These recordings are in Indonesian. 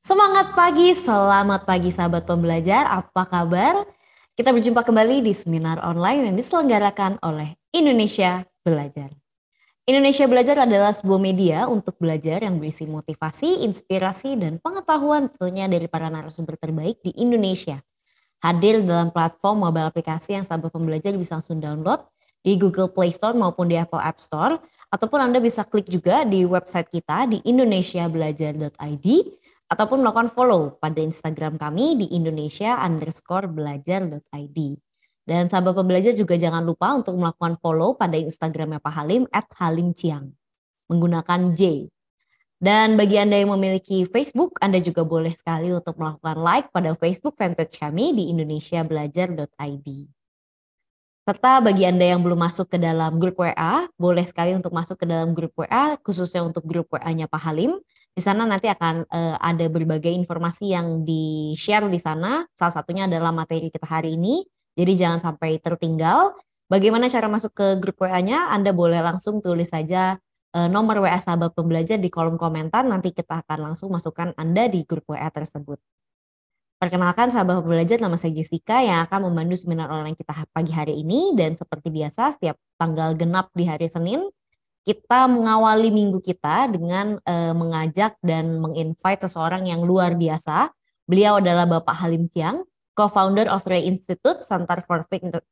Semangat pagi, selamat pagi sahabat pembelajar, apa kabar? Kita berjumpa kembali di seminar online yang diselenggarakan oleh Indonesia Belajar. Indonesia Belajar adalah sebuah media untuk belajar yang berisi motivasi, inspirasi, dan pengetahuan tentunya dari para narasumber terbaik di Indonesia. Hadir dalam platform mobile aplikasi yang sahabat pembelajar bisa langsung download di Google Play Store maupun di Apple App Store. Ataupun Anda bisa klik juga di website kita di indonesiabelajar.id ataupun melakukan follow pada Instagram kami di indonesia_belajar.id. Dan sahabat pembelajar juga jangan lupa untuk melakukan follow pada Instagramnya Pak Halim @halimciang menggunakan J. Dan bagi Anda yang memiliki Facebook, Anda juga boleh sekali untuk melakukan like pada Facebook fanpage kami di indonesiabelajar.id. Serta bagi Anda yang belum masuk ke dalam grup WA, boleh sekali untuk masuk ke dalam grup WA, khususnya untuk grup WA-nya Pak Halim. Di sana nanti akan ada berbagai informasi yang di-share di sana. Salah satunya adalah materi kita hari ini. Jadi jangan sampai tertinggal. Bagaimana cara masuk ke grup WA-nya? Anda boleh langsung tulis saja nomor WA sahabat pembelajar di kolom komentar. Nanti kita akan langsung masukkan Anda di grup WA tersebut. Perkenalkan sahabat pembelajar, nama saya Jessica yang akan memandu seminar online kita pagi hari ini. Dan seperti biasa setiap tanggal genap di hari Senin, kita mengawali minggu kita dengan mengajak dan menginvite seseorang yang luar biasa. Beliau adalah Bapak Halim Ciang, co-founder of Ray Institute, Center for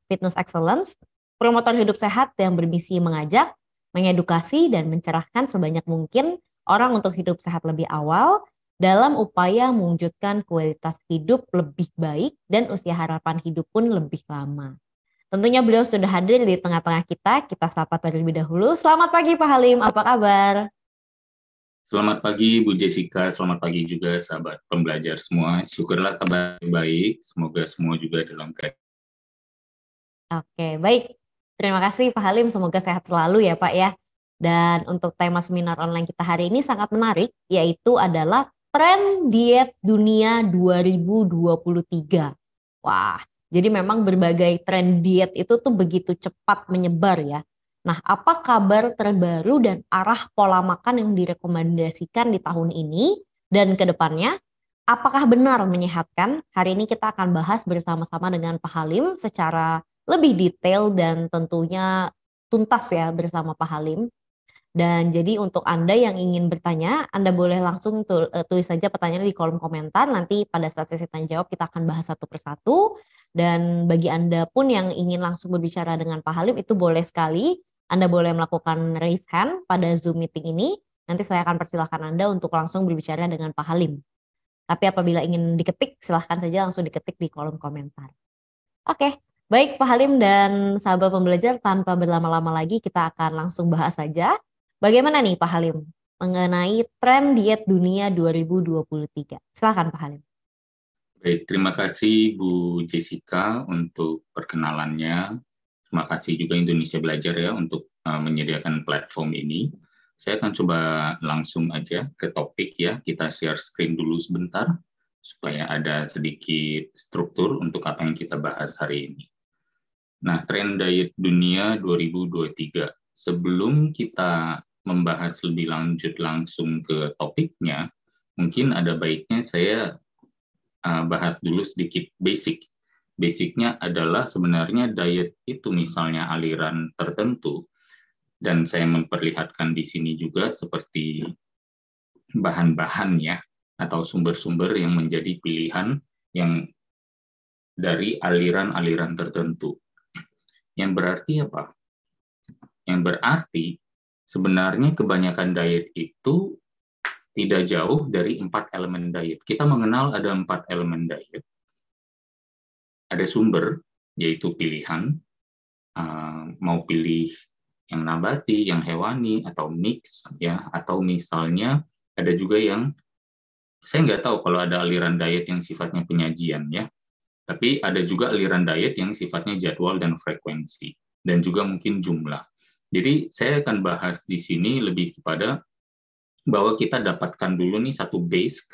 Fitness Excellence, promotor hidup sehat yang bermisi mengajak, mengedukasi, dan mencerahkan sebanyak mungkin orang untuk hidup sehat lebih awal, dalam upaya mewujudkan kualitas hidup lebih baik dan usia harapan hidup pun lebih lama. Tentunya beliau sudah hadir di tengah-tengah kita sapa terlebih dahulu. Selamat pagi Pak Halim, apa kabar? Selamat pagi Bu Jessica, selamat pagi juga sahabat pembelajar semua. Syukurlah kabar baik, semoga semua juga dalam keadaan. Oke, baik. Terima kasih Pak Halim, semoga sehat selalu ya Pak ya. Dan untuk tema seminar online kita hari ini sangat menarik, yaitu adalah tren diet dunia 2023. Wah, jadi memang berbagai tren diet itu tuh begitu cepat menyebar ya. Nah, apa kabar terbaru dan arah pola makan yang direkomendasikan di tahun ini dan ke depannya? Apakah benar menyehatkan? Hari ini kita akan bahas bersama-sama dengan Pak Halim secara lebih detail dan tentunya tuntas ya bersama Pak Halim. Dan jadi untuk Anda yang ingin bertanya, Anda boleh langsung tulis saja pertanyaannya di kolom komentar. Nanti pada saat sesi tanya jawab kita akan bahas satu persatu. Dan bagi Anda pun yang ingin langsung berbicara dengan Pak Halim itu boleh sekali. Anda boleh melakukan raise hand pada Zoom meeting ini. Nanti saya akan persilahkan Anda untuk langsung berbicara dengan Pak Halim. Tapi apabila ingin diketik, silahkan saja langsung diketik di kolom komentar. Oke, baik Pak Halim dan sahabat pembelajar, tanpa berlama-lama lagi kita akan langsung bahas saja. Bagaimana nih Pak Halim mengenai tren diet dunia 2023? Silakan Pak Halim. Baik, terima kasih Bu Jessica untuk perkenalannya. Terima kasih juga Indonesia Belajar ya untuk menyediakan platform ini. Saya akan coba langsung aja ke topik ya. Kita share screen dulu sebentar supaya ada sedikit struktur untuk apa yang kita bahas hari ini. Nah, tren diet dunia 2023. Sebelum kita membahas lebih lanjut langsung ke topiknya, mungkin ada baiknya saya bahas dulu sedikit basic. Basicnya adalah sebenarnya diet itu misalnya aliran tertentu, dan saya memperlihatkan di sini juga seperti bahan-bahannya atau sumber-sumber yang menjadi pilihan yang dari aliran-aliran tertentu. Yang berarti apa? Yang berarti sebenarnya kebanyakan diet itu tidak jauh dari 4 elemen diet. Kita mengenal ada 4 elemen diet. Ada sumber, yaitu pilihan, mau pilih yang nabati, yang hewani, atau mix, ya, atau misalnya ada juga yang, saya nggak tahu kalau ada aliran diet yang sifatnya penyajian, ya, tapi ada juga aliran diet yang sifatnya jadwal dan frekuensi, dan juga mungkin jumlah. Jadi saya akan bahas di sini lebih kepada bahwa kita dapatkan dulu nih satu base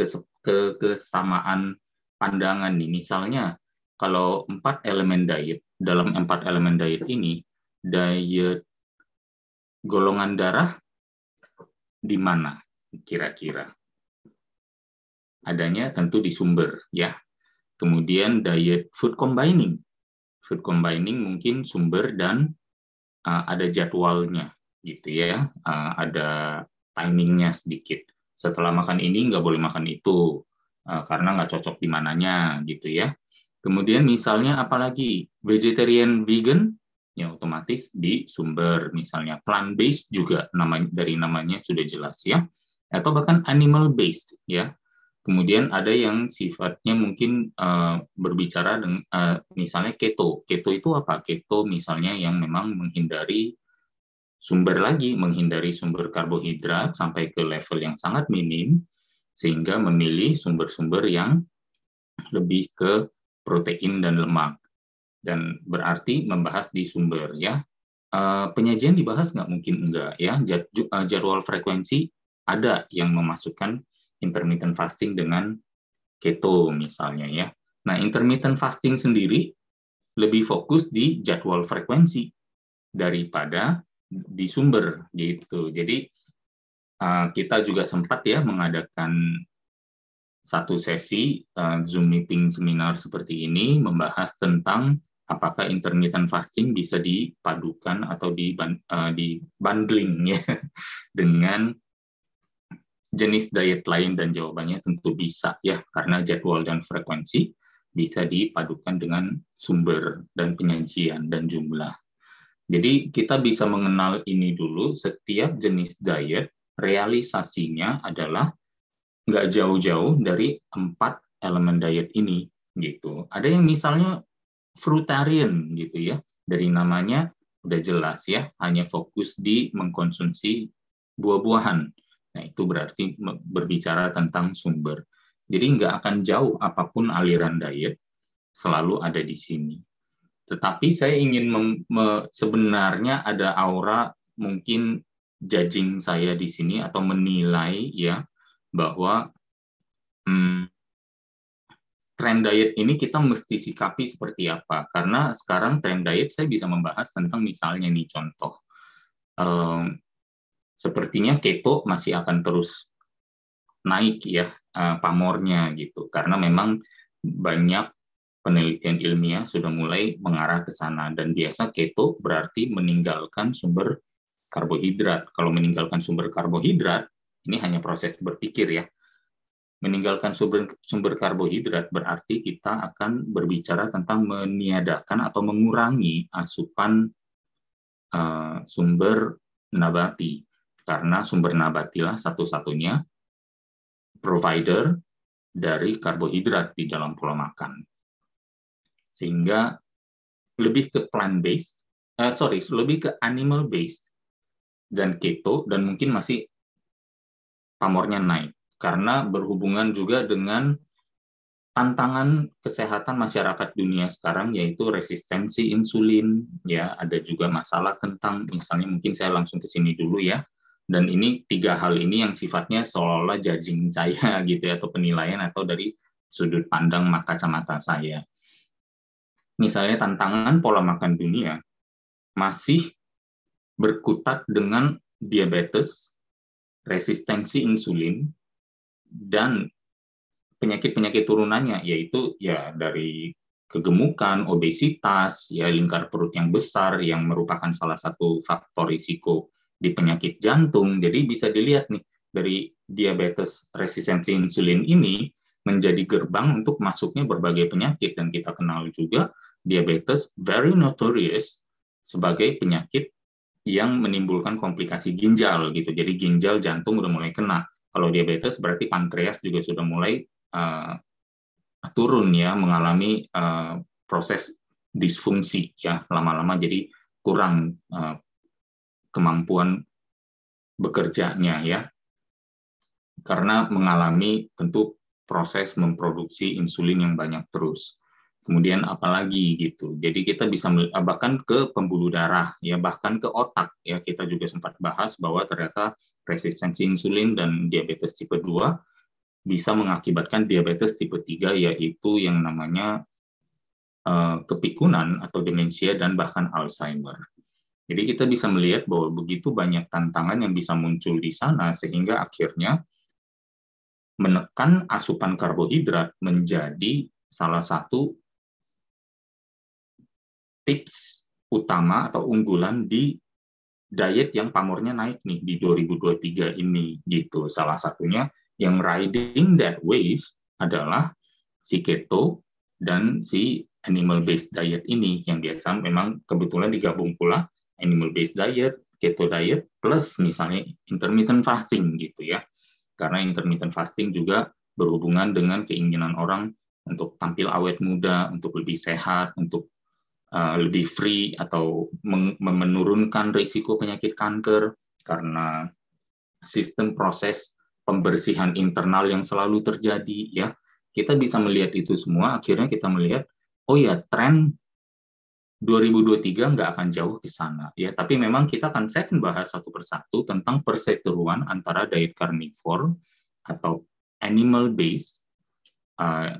kesamaan pandangan nih. Misalnya kalau 4 elemen diet, dalam 4 elemen diet ini, diet golongan darah di mana kira-kira? adanya tentu di sumber ya. Kemudian diet food combining. Food combining mungkin sumber dan ada jadwalnya gitu ya, ada timingnya sedikit. Setelah makan ini nggak boleh makan itu karena nggak cocok di mananya gitu ya. Kemudian misalnya apalagi vegetarian, vegan, ya otomatis di sumber. Misalnya plant based juga dari namanya sudah jelas ya. Atau bahkan animal based ya. Kemudian ada yang sifatnya mungkin berbicara dengan misalnya keto. Keto itu apa? Keto misalnya yang memang menghindari sumber karbohidrat sampai ke level yang sangat minim, sehingga memilih sumber-sumber yang lebih ke protein dan lemak. Dan berarti membahas di sumber ya. Penyajian dibahas nggak? Mungkin enggak ya. Jadwal frekuensi ada yang memasukkan intermittent fasting dengan keto misalnya ya. Nah, intermittent fasting sendiri lebih fokus di jadwal frekuensi daripada di sumber gitu. Jadi kita juga sempat ya mengadakan satu sesi Zoom meeting seminar seperti ini membahas tentang apakah intermittent fasting bisa dipadukan atau dibundling ya dengan jenis diet lain, dan jawabannya tentu bisa ya, karena jadwal dan frekuensi bisa dipadukan dengan sumber dan penyajian dan jumlah. Jadi kita bisa mengenal ini dulu, setiap jenis diet realisasinya adalah nggak jauh-jauh dari 4 elemen diet ini gitu. Ada yang misalnya fruitarian gitu ya, dari namanya udah jelas ya, hanya fokus di mengkonsumsi buah-buahan. Nah, itu berarti berbicara tentang sumber. Jadi nggak akan jauh apapun aliran diet, selalu ada di sini. Tetapi saya ingin sebenarnya ada aura mungkin judging saya di sini atau menilai ya bahwa tren diet ini kita mesti sikapi seperti apa. Karena sekarang tren diet saya bisa membahas tentang misalnya nih contoh. Sepertinya keto masih akan terus naik ya pamornya gitu, karena memang banyak penelitian ilmiah sudah mulai mengarah ke sana, dan biasa keto berarti meninggalkan sumber karbohidrat. Kalau meninggalkan sumber karbohidrat, ini hanya proses berpikir ya. Meninggalkan sumber karbohidrat berarti kita akan berbicara tentang meniadakan atau mengurangi asupan sumber nabati. Karena sumber nabatilah satu-satunya provider dari karbohidrat di dalam pola makan. Sehingga lebih ke plant-based, lebih ke animal-based dan keto, dan mungkin masih pamornya naik. Karena berhubungan juga dengan tantangan kesehatan masyarakat dunia sekarang, yaitu resistensi insulin. Ya, ada juga masalah tentang, misalnya mungkin saya langsung ke sini dulu ya. Dan ini 3 hal ini yang sifatnya seolah-olah judging saya gitu ya, atau penilaian atau dari sudut pandang kacamata saya. Misalnya tantangan pola makan dunia masih berkutat dengan diabetes, resistensi insulin, dan penyakit-penyakit turunannya, yaitu ya dari kegemukan, obesitas, ya lingkar perut yang besar yang merupakan salah satu faktor risiko di penyakit jantung. Jadi bisa dilihat nih, dari diabetes resistensi insulin ini menjadi gerbang untuk masuknya berbagai penyakit, dan kita kenal juga diabetes very notorious sebagai penyakit yang menimbulkan komplikasi ginjal gitu. Jadi ginjal, jantung udah mulai kena. Kalau diabetes berarti pankreas juga sudah mulai turun ya, mengalami proses disfungsi ya, lama-lama jadi kurang kemampuan bekerjanya ya, karena mengalami tentu proses memproduksi insulin yang banyak terus. Kemudian apalagi gitu. Jadi kita bisa bahkan ke pembuluh darah ya, bahkan ke otak ya. Kita juga sempat bahas bahwa ternyata resistensi insulin dan diabetes tipe 2 bisa mengakibatkan diabetes tipe 3, yaitu yang namanya kepikunan atau demensia dan bahkan Alzheimer. Jadi kita bisa melihat bahwa begitu banyak tantangan yang bisa muncul di sana, sehingga akhirnya menekan asupan karbohidrat menjadi salah satu tips utama atau unggulan di diet yang pamornya naik nih di 2023 ini gitu. Salah satunya yang riding that wave adalah si keto dan si animal based diet ini yang biasa memang kebetulan digabung pula animal based diet, keto diet plus misalnya intermittent fasting gitu ya. Karena intermittent fasting juga berhubungan dengan keinginan orang untuk tampil awet muda, untuk lebih sehat, untuk lebih free atau menurunkan risiko penyakit kanker karena sistem proses pembersihan internal yang selalu terjadi ya. Kita bisa melihat itu semua, akhirnya kita melihat oh ya tren 2023 nggak akan jauh ke sana ya, tapi memang kita akan bahas satu persatu tentang perseteruan antara diet carnivore atau animal based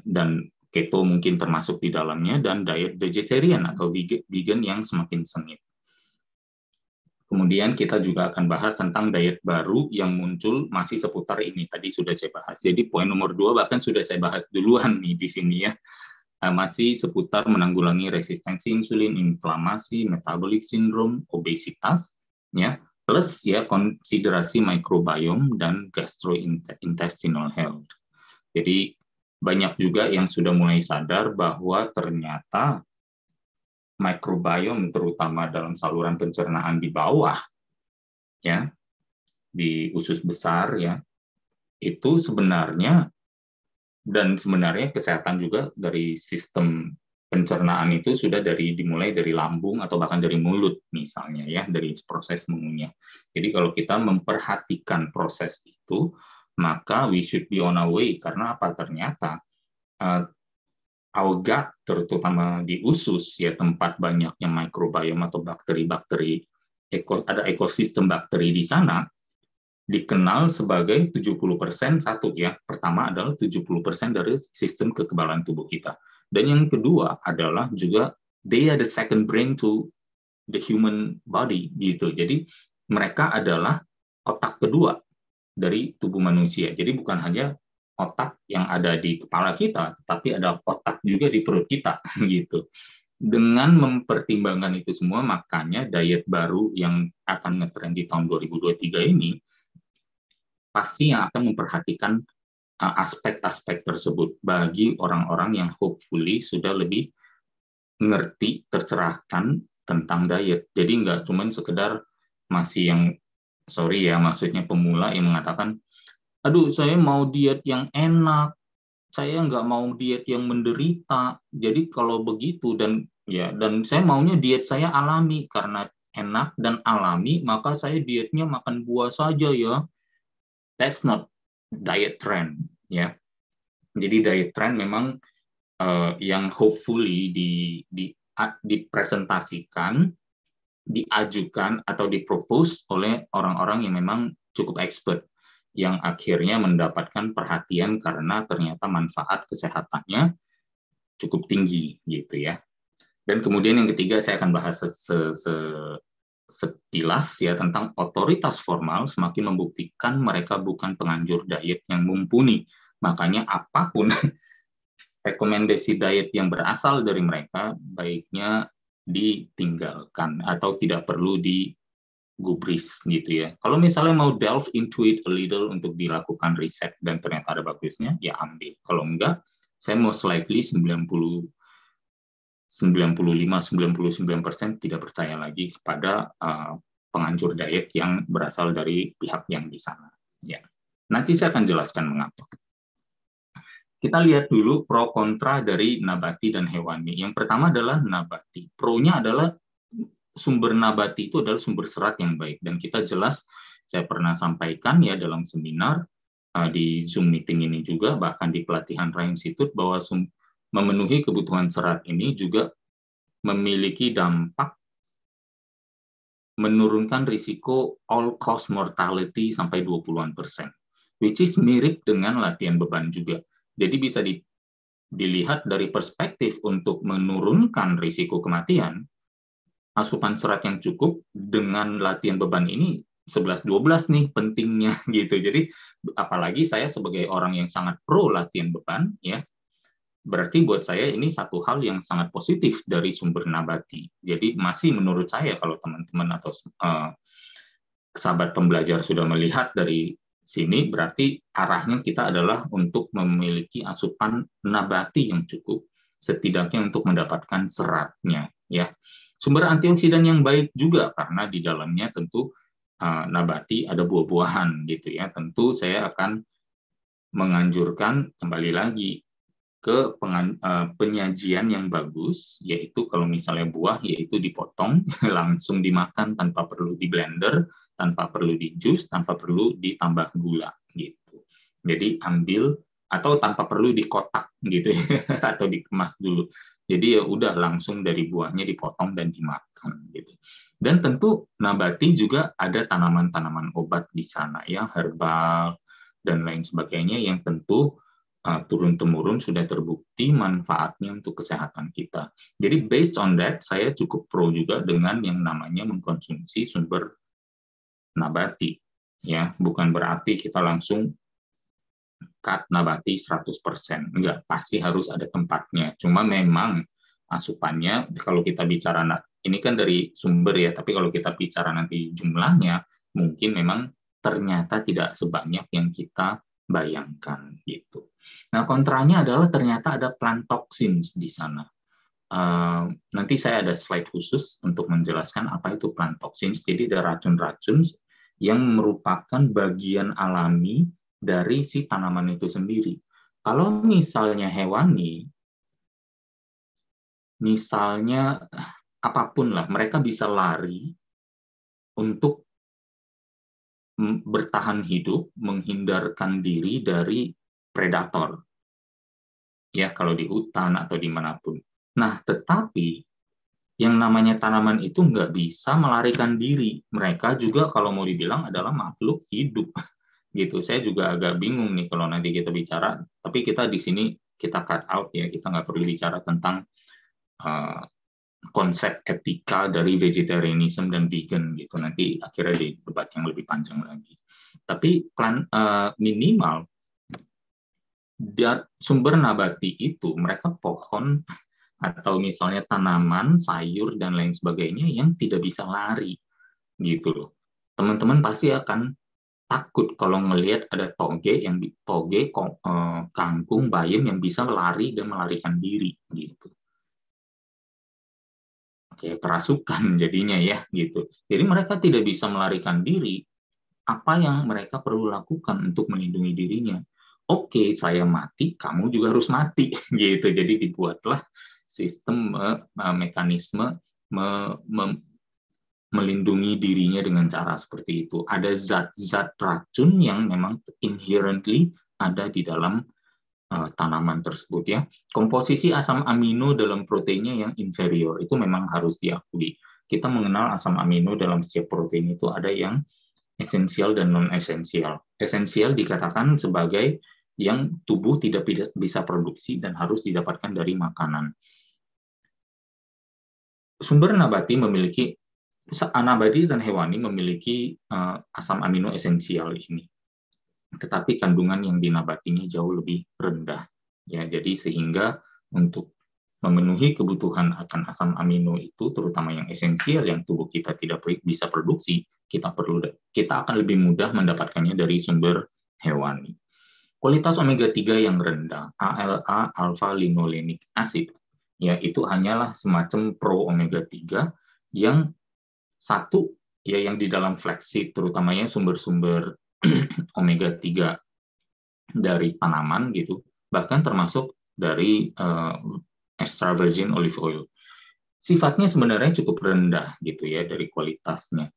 dan keto mungkin termasuk di dalamnya, dan diet vegetarian atau vegan yang semakin sengit. Kemudian kita juga akan bahas tentang diet baru yang muncul masih seputar ini. Tadi sudah saya bahas. Jadi poin nomor 2 bahkan sudah saya bahas duluan nih di sini ya. Masih seputar menanggulangi resistensi insulin, inflamasi, metabolic syndrome, obesitas, ya, plus ya konsiderasi microbiome dan gastrointestinal health. Jadi banyak juga yang sudah mulai sadar bahwa ternyata microbiome terutama dalam saluran pencernaan di bawah ya, di usus besar ya, itu sebenarnya kesehatan juga dari sistem pencernaan itu sudah dimulai dari lambung atau bahkan dari mulut misalnya ya, dari proses mengunyah. Jadi kalau kita memperhatikan proses itu, maka we should be on our way. Karena apa? Ternyata our gut, terutama di usus ya, tempat banyaknya microbiome atau bakteri-bakteri, ada ekosistem bakteri di sana, dikenal sebagai 70% satu ya. Pertama adalah 70% dari sistem kekebalan tubuh kita. Dan yang kedua adalah juga they are the second brain to the human body gitu. Jadi mereka adalah otak kedua dari tubuh manusia. Jadi bukan hanya otak yang ada di kepala kita, tapi ada otak juga di perut kita gitu. Dengan mempertimbangkan itu semua, makanya diet baru yang akan ngetrend di tahun 2023 ini pasti yang akan memperhatikan aspek-aspek tersebut bagi orang-orang yang hopefully sudah lebih ngerti, tercerahkan tentang diet. Jadi nggak cuma sekedar masih yang, sorry ya, maksudnya pemula yang mengatakan, aduh saya mau diet yang enak, saya nggak mau diet yang menderita. Jadi kalau begitu dan saya maunya diet saya alami, karena enak dan alami maka saya dietnya makan buah saja ya. That's not diet trend ya. Jadi diet trend memang yang hopefully dipresentasikan, diajukan atau dipropose oleh orang-orang yang memang cukup expert, yang akhirnya mendapatkan perhatian karena ternyata manfaat kesehatannya cukup tinggi gitu ya. Dan kemudian yang ketiga saya akan bahas sekilas ya tentang otoritas formal semakin membuktikan mereka bukan penganjur diet yang mumpuni. Makanya apapun rekomendasi diet yang berasal dari mereka baiknya ditinggalkan atau tidak perlu digubris gitu ya. Kalau misalnya mau delve into it a little untuk dilakukan riset dan ternyata ada bagusnya, ya ambil. Kalau enggak, saya most likely 95-99% tidak percaya lagi kepada penganjur diet yang berasal dari pihak yang di sana. Ya. Nanti saya akan jelaskan mengapa. Kita lihat dulu pro kontra dari nabati dan hewani. Yang pertama adalah nabati. Pro-nya adalah sumber nabati itu adalah sumber serat yang baik. Dan kita jelas, saya pernah sampaikan ya dalam seminar, di Zoom meeting ini juga, bahkan di pelatihan Rai Institute, bahwa memenuhi kebutuhan serat ini juga memiliki dampak menurunkan risiko all-cause mortality sampai 20%, which is mirip dengan latihan beban juga. Jadi bisa dilihat dari perspektif untuk menurunkan risiko kematian, asupan serat yang cukup dengan latihan beban ini 11-12 nih pentingnya gitu. Jadi apalagi saya sebagai orang yang sangat pro latihan beban ya, berarti buat saya ini satu hal yang sangat positif dari sumber nabati. Jadi masih menurut saya kalau teman-teman atau sahabat pembelajar sudah melihat dari sini, berarti arahnya kita adalah untuk memiliki asupan nabati yang cukup, setidaknya untuk mendapatkan seratnya. Ya, sumber antioksidan yang baik juga karena di dalamnya tentu nabati ada buah-buahan gitu ya. Tentu saya akan menganjurkan kembali lagi ke penyajian yang bagus, yaitu kalau misalnya buah, yaitu dipotong langsung dimakan tanpa perlu di blender, tanpa perlu di jus, tanpa perlu ditambah gula gitu. Jadi ambil atau tanpa perlu dikotak gitu ya, atau dikemas dulu. Jadi ya udah langsung dari buahnya dipotong dan dimakan gitu. Dan tentu nabati juga ada tanaman-tanaman obat di sana ya, herbal dan lain sebagainya yang tentu turun-temurun sudah terbukti manfaatnya untuk kesehatan kita. Jadi based on that, saya cukup pro juga dengan yang namanya mengkonsumsi sumber nabati. Ya, bukan berarti kita langsung cut nabati 100%. Enggak, pasti harus ada tempatnya. Cuma memang asupannya, kalau kita bicara, ini kan dari sumber ya, tapi kalau kita bicara nanti jumlahnya, mungkin memang ternyata tidak sebanyak yang kita bayangkan gitu. Nah, kontranya adalah ternyata ada plant toxins di sana. Nanti saya ada slide khusus untuk menjelaskan apa itu plant toxins. Jadi ada racun-racun yang merupakan bagian alami dari si tanaman itu sendiri. Kalau misalnya hewani, misalnya apapun lah, mereka bisa lari untuk bertahan hidup, menghindarkan diri dari predator. Ya, kalau di hutan atau dimanapun. Nah, tetapi yang namanya tanaman itu nggak bisa melarikan diri. Mereka juga kalau mau dibilang adalah makhluk hidup. Gitu. Saya juga agak bingung nih kalau nanti kita bicara, tapi kita di sini kita cut out ya, kita nggak perlu bicara tentang konsep etika dari vegetarianism dan vegan gitu. Nanti akhirnya di debat yang lebih panjang lagi. Tapi minimal sumber nabati itu mereka pohon atau misalnya tanaman, sayur dan lain sebagainya yang tidak bisa lari gitu loh. Teman-teman pasti akan takut kalau melihat ada toge, kangkung, bayam yang bisa lari dan melarikan diri gitu. Oke, kerasukan jadinya ya gitu. Jadi mereka tidak bisa melarikan diri. Apa yang mereka perlu lakukan untuk melindungi dirinya? Oke, saya mati, kamu juga harus mati gitu. Jadi dibuatlah sistem mekanisme melindungi dirinya dengan cara seperti itu. Ada zat-zat racun yang memang inherently ada di dalam tanaman tersebut ya. Komposisi asam amino dalam proteinnya yang inferior itu memang harus diakui. Kita mengenal asam amino dalam setiap protein itu ada yang esensial dan non esensial. Esensial dikatakan sebagai yang tubuh tidak bisa produksi dan harus didapatkan dari makanan. Sumber nabati memiliki nabati dan hewani memiliki asam amino esensial ini, tetapi kandungan yang dinabatinya jauh lebih rendah. Ya, jadi sehingga untuk memenuhi kebutuhan akan asam amino itu, terutama yang esensial yang tubuh kita tidak bisa produksi, kita akan lebih mudah mendapatkannya dari sumber hewani. Kualitas omega 3 yang rendah, ALA alpha linolenic acid, ya itu hanyalah semacam pro omega 3 yang satu ya yang di dalam flaxseed, terutamanya sumber-sumber omega 3 dari tanaman gitu, bahkan termasuk dari extra virgin olive oil. Sifatnya sebenarnya cukup rendah gitu ya dari kualitasnya.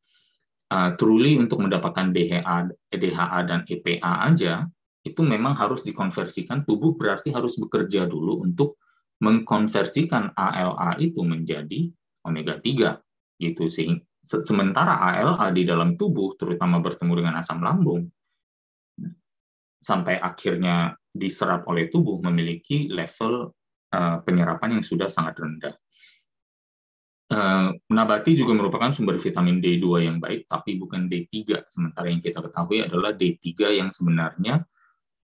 Truly untuk mendapatkan DHA dan EPA aja itu memang harus dikonversikan, tubuh berarti harus bekerja dulu untuk mengkonversikan ALA itu menjadi omega 3 gitu. Sementara ALA di dalam tubuh terutama bertemu dengan asam lambung sampai akhirnya diserap oleh tubuh memiliki level penyerapan yang sudah sangat rendah. Nabati juga merupakan sumber vitamin D2 yang baik, tapi bukan D3. Sementara yang kita ketahui adalah D3 yang sebenarnya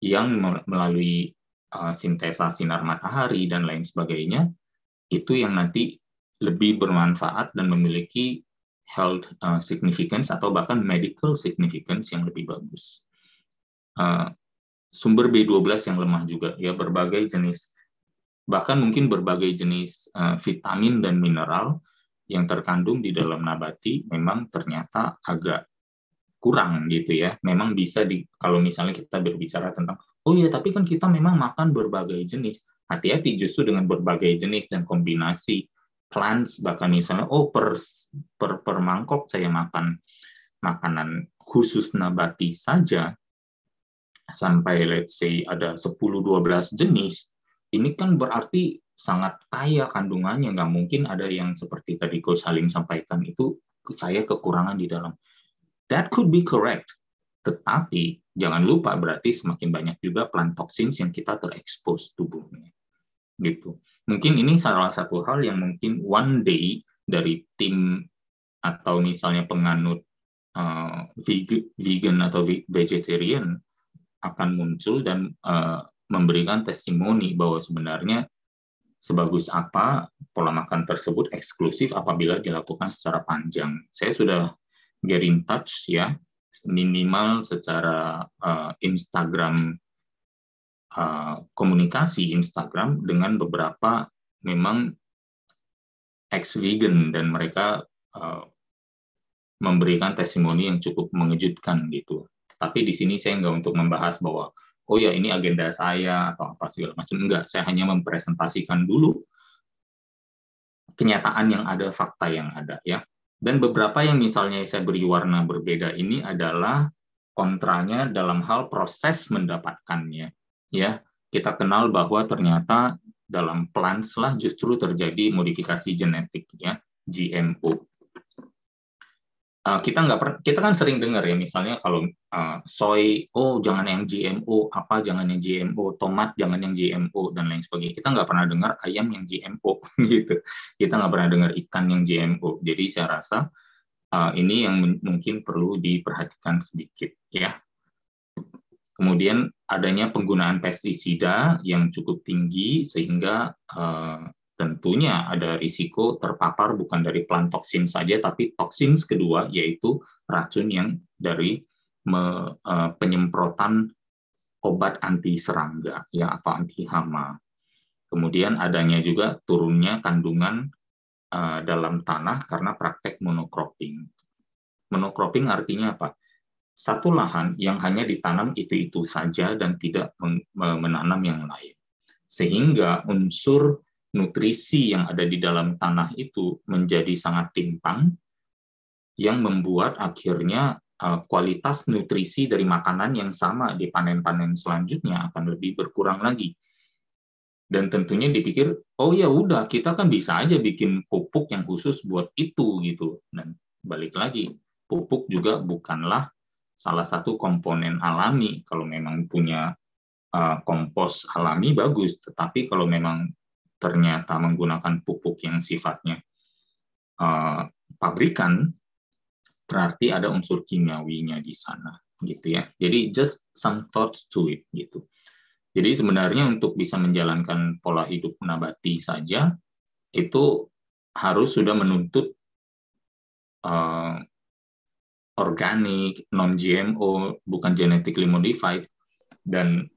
yang melalui sintesa sinar matahari dan lain sebagainya, itu yang nanti lebih bermanfaat dan memiliki health significance atau bahkan medical significance yang lebih bagus. Sumber B12 yang lemah juga, ya berbagai jenis, bahkan mungkin berbagai jenis vitamin dan mineral yang terkandung di dalam nabati memang ternyata agak kurang gitu ya. Memang bisa kalau misalnya kita berbicara tentang, oh ya tapi kan kita memang makan berbagai jenis. Hati-hati justru dengan berbagai jenis dan kombinasi plants, bahkan misalnya per mangkok saya makan makanan khusus nabati saja sampai let's say ada 10-12 jenis, ini kan berarti sangat kaya kandungannya. Nggak mungkin ada yang seperti tadi Coach Halim sampaikan itu saya kekurangan di dalam. That could be correct. Tetapi jangan lupa berarti semakin banyak juga plant toxins yang kita terekspos tubuhnya. Gitu. Mungkin ini salah satu hal yang mungkin one day dari tim atau misalnya penganut vegan atau vegetarian akan muncul dan memberikan testimoni bahwa sebenarnya sebagus apa pola makan tersebut eksklusif apabila dilakukan secara panjang. Saya sudah get in touch ya, minimal secara Instagram, komunikasi Instagram dengan beberapa memang ex-vegan dan mereka memberikan testimoni yang cukup mengejutkan gitu. Tapi di sini saya nggak untuk membahas bahwa oh ya ini agenda saya atau apa segala macam, enggak. Saya hanya mempresentasikan dulu kenyataan yang ada, fakta yang ada ya. Dan beberapa yang misalnya saya beri warna berbeda ini adalah kontranya dalam hal proses mendapatkannya. Ya, kita kenal bahwa ternyata dalam plants lah justru terjadi modifikasi genetik ya, GMO. Kita kan sering dengar ya, misalnya kalau soy, oh jangan yang GMO, apa jangan yang GMO, tomat jangan yang GMO dan lain sebagainya. Kita nggak pernah dengar ayam yang GMO gitu. Kita nggak pernah dengar ikan yang GMO. Jadi saya rasa ini yang mungkin perlu diperhatikan sedikit ya. Kemudian adanya penggunaan pestisida yang cukup tinggi sehingga tentunya ada risiko terpapar bukan dari plant toxin saja, tapi toksin kedua, yaitu racun yang dari penyemprotan obat anti serangga ya atau anti hama. Kemudian adanya juga turunnya kandungan dalam tanah karena praktek monocropping. Monocropping artinya apa? Satu lahan yang hanya ditanam itu-itu saja dan tidak menanam yang lain. Sehingga unsur nutrisi yang ada di dalam tanah itu menjadi sangat timpang, yang membuat akhirnya kualitas nutrisi dari makanan yang sama di panen-panen selanjutnya akan lebih berkurang lagi. Dan tentunya dipikir, oh ya udah kita kan bisa aja bikin pupuk yang khusus buat itu gitu. Dan balik lagi, pupuk juga bukanlah salah satu komponen alami. Kalau memang punya kompos alami bagus, tetapi kalau memang ternyata menggunakan pupuk yang sifatnya pabrikan, berarti ada unsur kimiawinya di sana, gitu ya. Jadi just some thoughts to it, gitu. Jadi sebenarnya untuk bisa menjalankan pola hidup nabati saja, itu harus sudah menuntut organik, non-GMO, bukan genetically modified, dan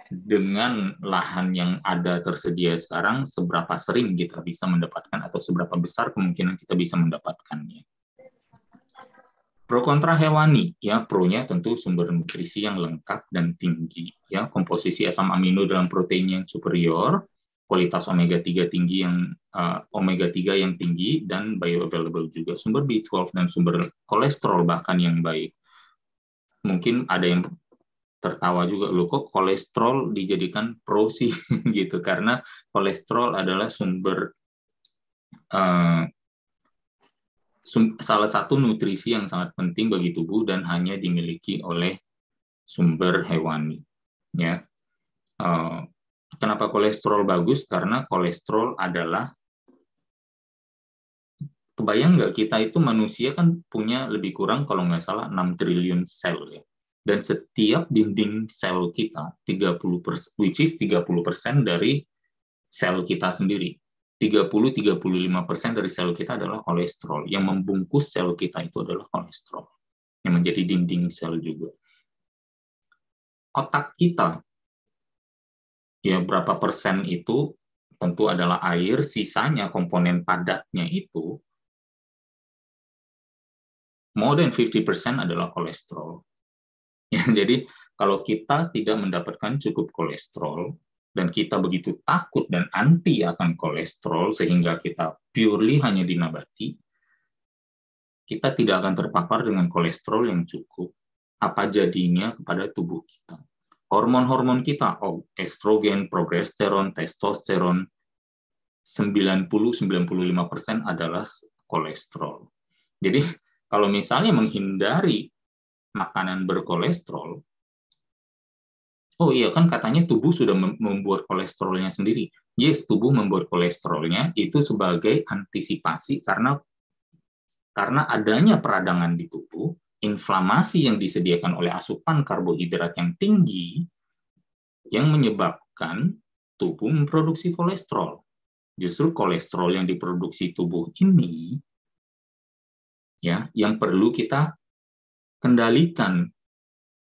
dengan lahan yang ada tersedia sekarang, seberapa sering kita bisa mendapatkan atau seberapa besar kemungkinan kita bisa mendapatkannya. Pro kontra hewani, ya pro-nya tentu sumber nutrisi yang lengkap dan tinggi, ya komposisi asam amino dalam protein yang superior, kualitas omega 3 tinggi omega 3 yang tinggi dan bioavailable juga, sumber B12 dan sumber kolesterol bahkan yang baik. Mungkin ada yang tertawa juga, loh kok kolesterol dijadikan pro sih gitu, karena kolesterol adalah salah satu nutrisi yang sangat penting bagi tubuh dan hanya dimiliki oleh sumber hewani ya. Kenapa kolesterol bagus? Karena kolesterol adalah kebayang nggak, kita itu manusia kan punya lebih kurang kalau nggak salah 6 triliun sel ya. Dan setiap dinding sel kita 30%, which is 30% dari sel kita sendiri. 30-35% dari sel kita adalah kolesterol. Yang membungkus sel kita itu adalah kolesterol. Yang menjadi dinding sel juga. Otak kita, ya berapa persen itu tentu adalah air, sisanya komponen padatnya itu more than 50% adalah kolesterol. Ya, jadi kalau kita tidak mendapatkan cukup kolesterol dan kita begitu takut dan anti akan kolesterol sehingga kita purely hanya dinabati, kita tidak akan terpapar dengan kolesterol yang cukup. Apa jadinya kepada tubuh kita? Hormon-hormon kita, estrogen, progesteron, testosteron, 90-95% adalah kolesterol. Jadi kalau misalnya menghindari makanan berkolesterol, oh iya kan katanya tubuh sudah membuat kolesterolnya sendiri. Yes, tubuh membuat kolesterolnya itu sebagai antisipasi karena adanya peradangan di tubuh, inflamasi yang disediakan oleh asupan karbohidrat yang tinggi yang menyebabkan tubuh memproduksi kolesterol. Justru kolesterol yang diproduksi tubuh ini ya yang perlu kita kendalikan.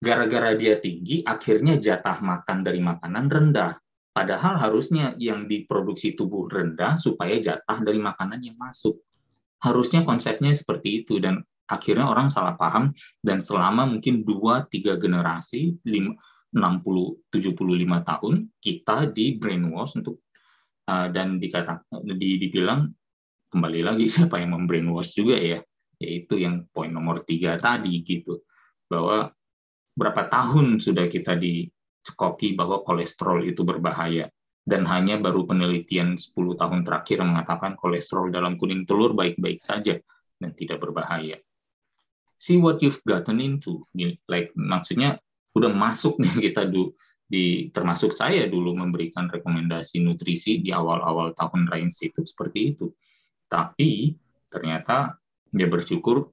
Gara-gara dia tinggi, akhirnya jatah makan dari makanan rendah. Padahal harusnya yang diproduksi tubuh rendah supaya jatah dari makanan yang masuk. Harusnya konsepnya seperti itu, dan akhirnya orang salah paham, dan selama mungkin 2-3 generasi, 60-75 tahun, kita di brainwash untuk dan dibilang, kembali lagi siapa yang membrainwash juga ya, yaitu yang poin nomor 3 tadi gitu, bahwa berapa tahun sudah kita dicekoki bahwa kolesterol itu berbahaya, dan hanya baru penelitian 10 tahun terakhir mengatakan kolesterol dalam kuning telur baik-baik saja dan tidak berbahaya. See what you've gotten into, like maksudnya udah masuk nih kita termasuk saya dulu memberikan rekomendasi nutrisi di awal-awal tahun Rain Institute seperti itu, tapi ternyata dia bersyukur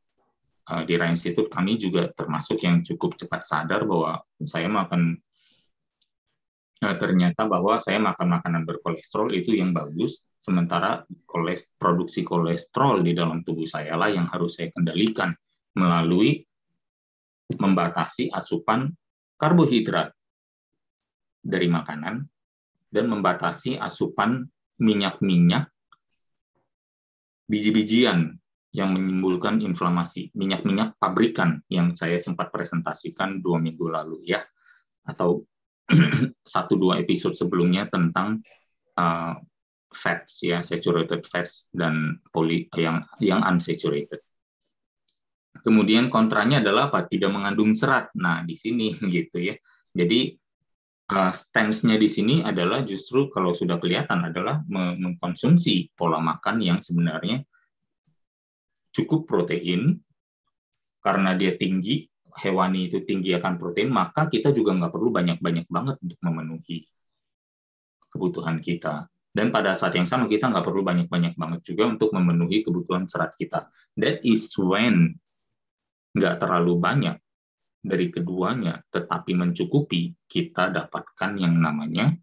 di Rain Institute kami juga termasuk yang cukup cepat sadar bahwa saya ternyata bahwa saya makan makanan berkolesterol itu yang bagus, sementara produksi kolesterol di dalam tubuh saya lah yang harus saya kendalikan melalui membatasi asupan karbohidrat dari makanan dan membatasi asupan minyak-minyak, biji-bijian yang menimbulkan inflamasi, minyak-minyak pabrikan yang saya sempat presentasikan 2 minggu lalu ya, atau 1-2 episode sebelumnya tentang fats ya, saturated fats dan yang unsaturated. Kemudian kontranya adalah apa? Tidak mengandung serat. Nah, di sini gitu ya. Jadi stance-nya di sini adalah justru kalau sudah kelihatan adalah mengkonsumsi pola makan yang sebenarnya cukup protein, karena dia tinggi, hewani itu tinggi akan protein, maka kita juga nggak perlu banyak-banyak banget untuk memenuhi kebutuhan kita. Dan pada saat yang sama kita nggak perlu banyak-banyak banget juga untuk memenuhi kebutuhan serat kita. That is when nggak terlalu banyak dari keduanya, tetapi mencukupi, kita dapatkan yang namanya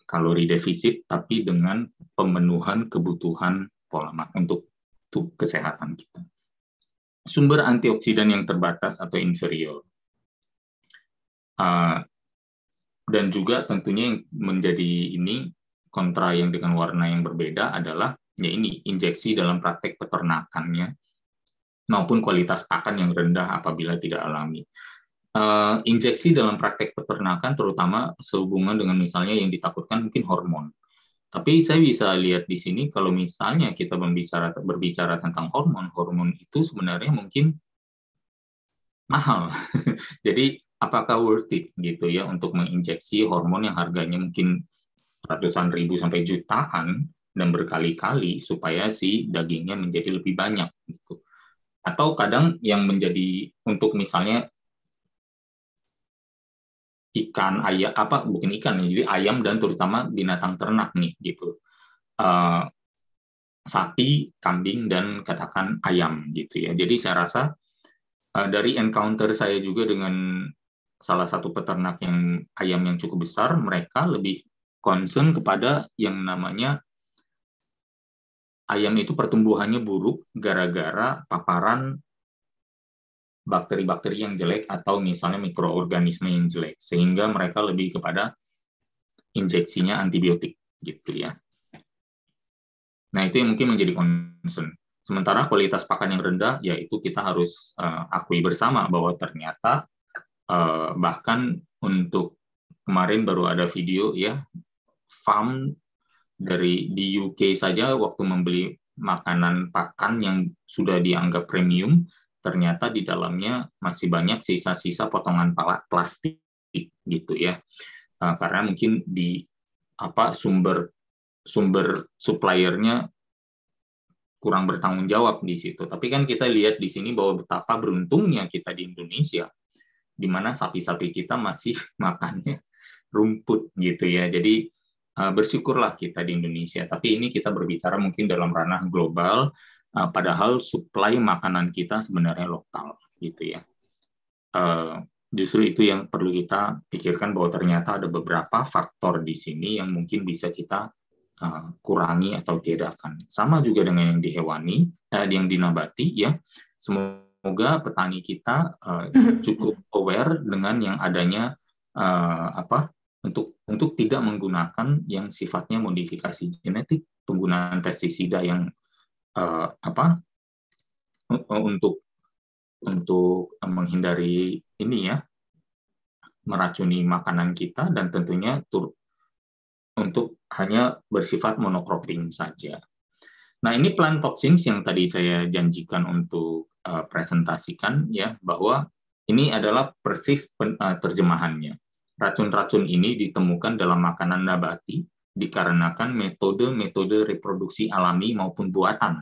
kalori defisit, tapi dengan pemenuhan kebutuhan pola makan untuk kesehatan kita. Sumber antioksidan yang terbatas atau inferior. Dan juga tentunya yang menjadi ini kontra yang dengan warna yang berbeda adalah ya ini injeksi dalam praktek peternakannya maupun kualitas pakan yang rendah apabila tidak alami. Injeksi dalam praktek peternakan terutama sehubungan dengan misalnya yang ditakutkan mungkin hormon. Tapi saya bisa lihat di sini kalau misalnya kita berbicara tentang hormon itu sebenarnya mungkin mahal. Jadi apakah worth it gitu ya untuk menginjeksi hormon yang harganya mungkin ratusan ribu sampai jutaan dan berkali-kali supaya si dagingnya menjadi lebih banyak gitu. Atau kadang yang menjadi untuk misalnya ikan, ayam, bukan ikan, jadi ayam dan terutama binatang ternak nih gitu. sapi, kambing, dan katakan ayam gitu ya. Jadi saya rasa dari encounter saya juga dengan salah satu peternak ayam yang cukup besar, mereka lebih concern kepada yang namanya ayam itu pertumbuhannya buruk gara-gara paparan bakteri-bakteri yang jelek atau misalnya mikroorganisme yang jelek, sehingga mereka lebih kepada injeksinya antibiotik gitu ya. Nah, itu yang mungkin menjadi concern. Sementara kualitas pakan yang rendah, yaitu kita harus akui bersama bahwa ternyata bahkan untuk kemarin baru ada video ya, farm di UK saja waktu membeli makanan pakan yang sudah dianggap premium, ternyata di dalamnya masih banyak sisa-sisa potongan plastik gitu ya. Karena mungkin di sumber suppliernya kurang bertanggung jawab di situ. Tapi kan kita lihat di sini bahwa betapa beruntungnya kita di Indonesia, di mana sapi-sapi kita masih makannya rumput gitu ya. Jadi bersyukurlah kita di Indonesia. Tapi ini kita berbicara mungkin dalam ranah global, padahal suplai makanan kita sebenarnya lokal gitu ya. Justru itu yang perlu kita pikirkan, bahwa ternyata ada beberapa faktor di sini yang mungkin bisa kita kurangi atau tiadakan. Sama juga dengan yang di hewani, yang di nabati ya. Semoga petani kita cukup aware dengan yang adanya untuk tidak menggunakan yang sifatnya modifikasi genetik, penggunaan pestisida yang untuk menghindari ini ya, meracuni makanan kita, dan tentunya untuk hanya bersifat monocropping saja. Nah, ini plant toxins yang tadi saya janjikan untuk presentasikan ya, bahwa ini adalah persis terjemahannya. Racun-racun ini ditemukan dalam makanan nabati dikarenakan metode-metode reproduksi alami maupun buatan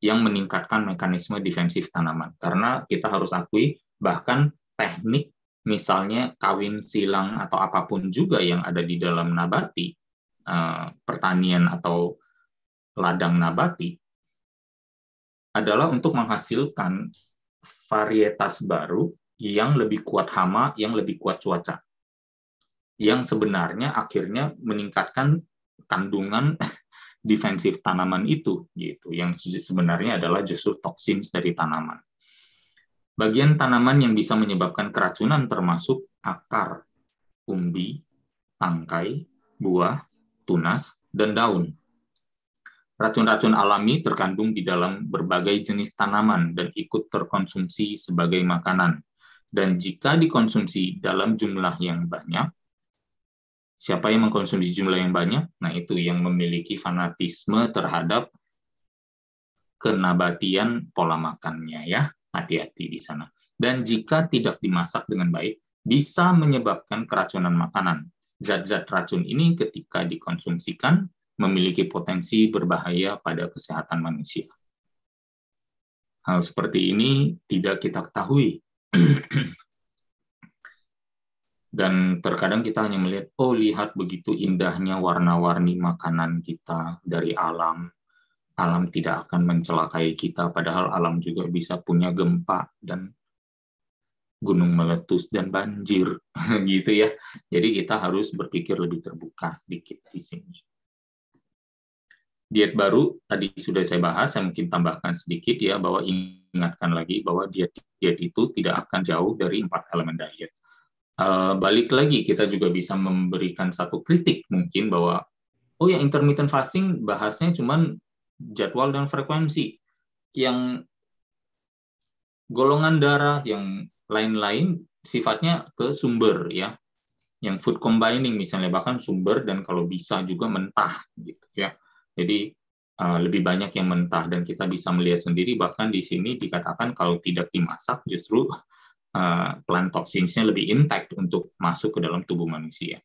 yang meningkatkan mekanisme defensif tanaman. Karena kita harus akui, bahkan teknik misalnya kawin silang atau apapun juga yang ada di dalam nabati, pertanian atau ladang nabati, adalah untuk menghasilkan varietas baru yang lebih kuat hama, yang lebih kuat cuaca, yang sebenarnya akhirnya meningkatkan kandungan defensif tanaman itu, gitu, yang sebenarnya adalah justru toksin dari tanaman. Bagian tanaman yang bisa menyebabkan keracunan termasuk akar, umbi, tangkai, buah, tunas, dan daun. Racun-racun alami terkandung di dalam berbagai jenis tanaman dan ikut terkonsumsi sebagai makanan. Dan jika dikonsumsi dalam jumlah yang banyak, siapa yang mengkonsumsi jumlah yang banyak? Nah, itu yang memiliki fanatisme terhadap kenabatian pola makannya ya. Hati-hati di sana. Dan jika tidak dimasak dengan baik, bisa menyebabkan keracunan makanan. Zat-zat racun ini ketika dikonsumsikan memiliki potensi berbahaya pada kesehatan manusia. Hal seperti ini tidak kita ketahui. Dan terkadang kita hanya melihat, oh lihat begitu indahnya warna-warni makanan kita dari alam. Alam tidak akan mencelakai kita, padahal alam juga bisa punya gempa dan gunung meletus dan banjir, gitu ya. Jadi kita harus berpikir lebih terbuka sedikit di sini. Diet baru tadi sudah saya bahas, saya mungkin tambahkan sedikit ya, bahwa ingatkan lagi bahwa diet itu tidak akan jauh dari 4 elemen diet. Balik lagi, kita juga bisa memberikan satu kritik mungkin bahwa, oh ya intermittent fasting bahasnya cuman jadwal dan frekuensi, yang golongan darah, yang lain-lain sifatnya ke sumber ya, yang food combining misalnya, bahkan sumber dan kalau bisa juga mentah gitu ya. Jadi lebih banyak yang mentah, dan kita bisa melihat sendiri bahkan di sini dikatakan kalau tidak dimasak justru plant toxinsnya lebih intact untuk masuk ke dalam tubuh manusia.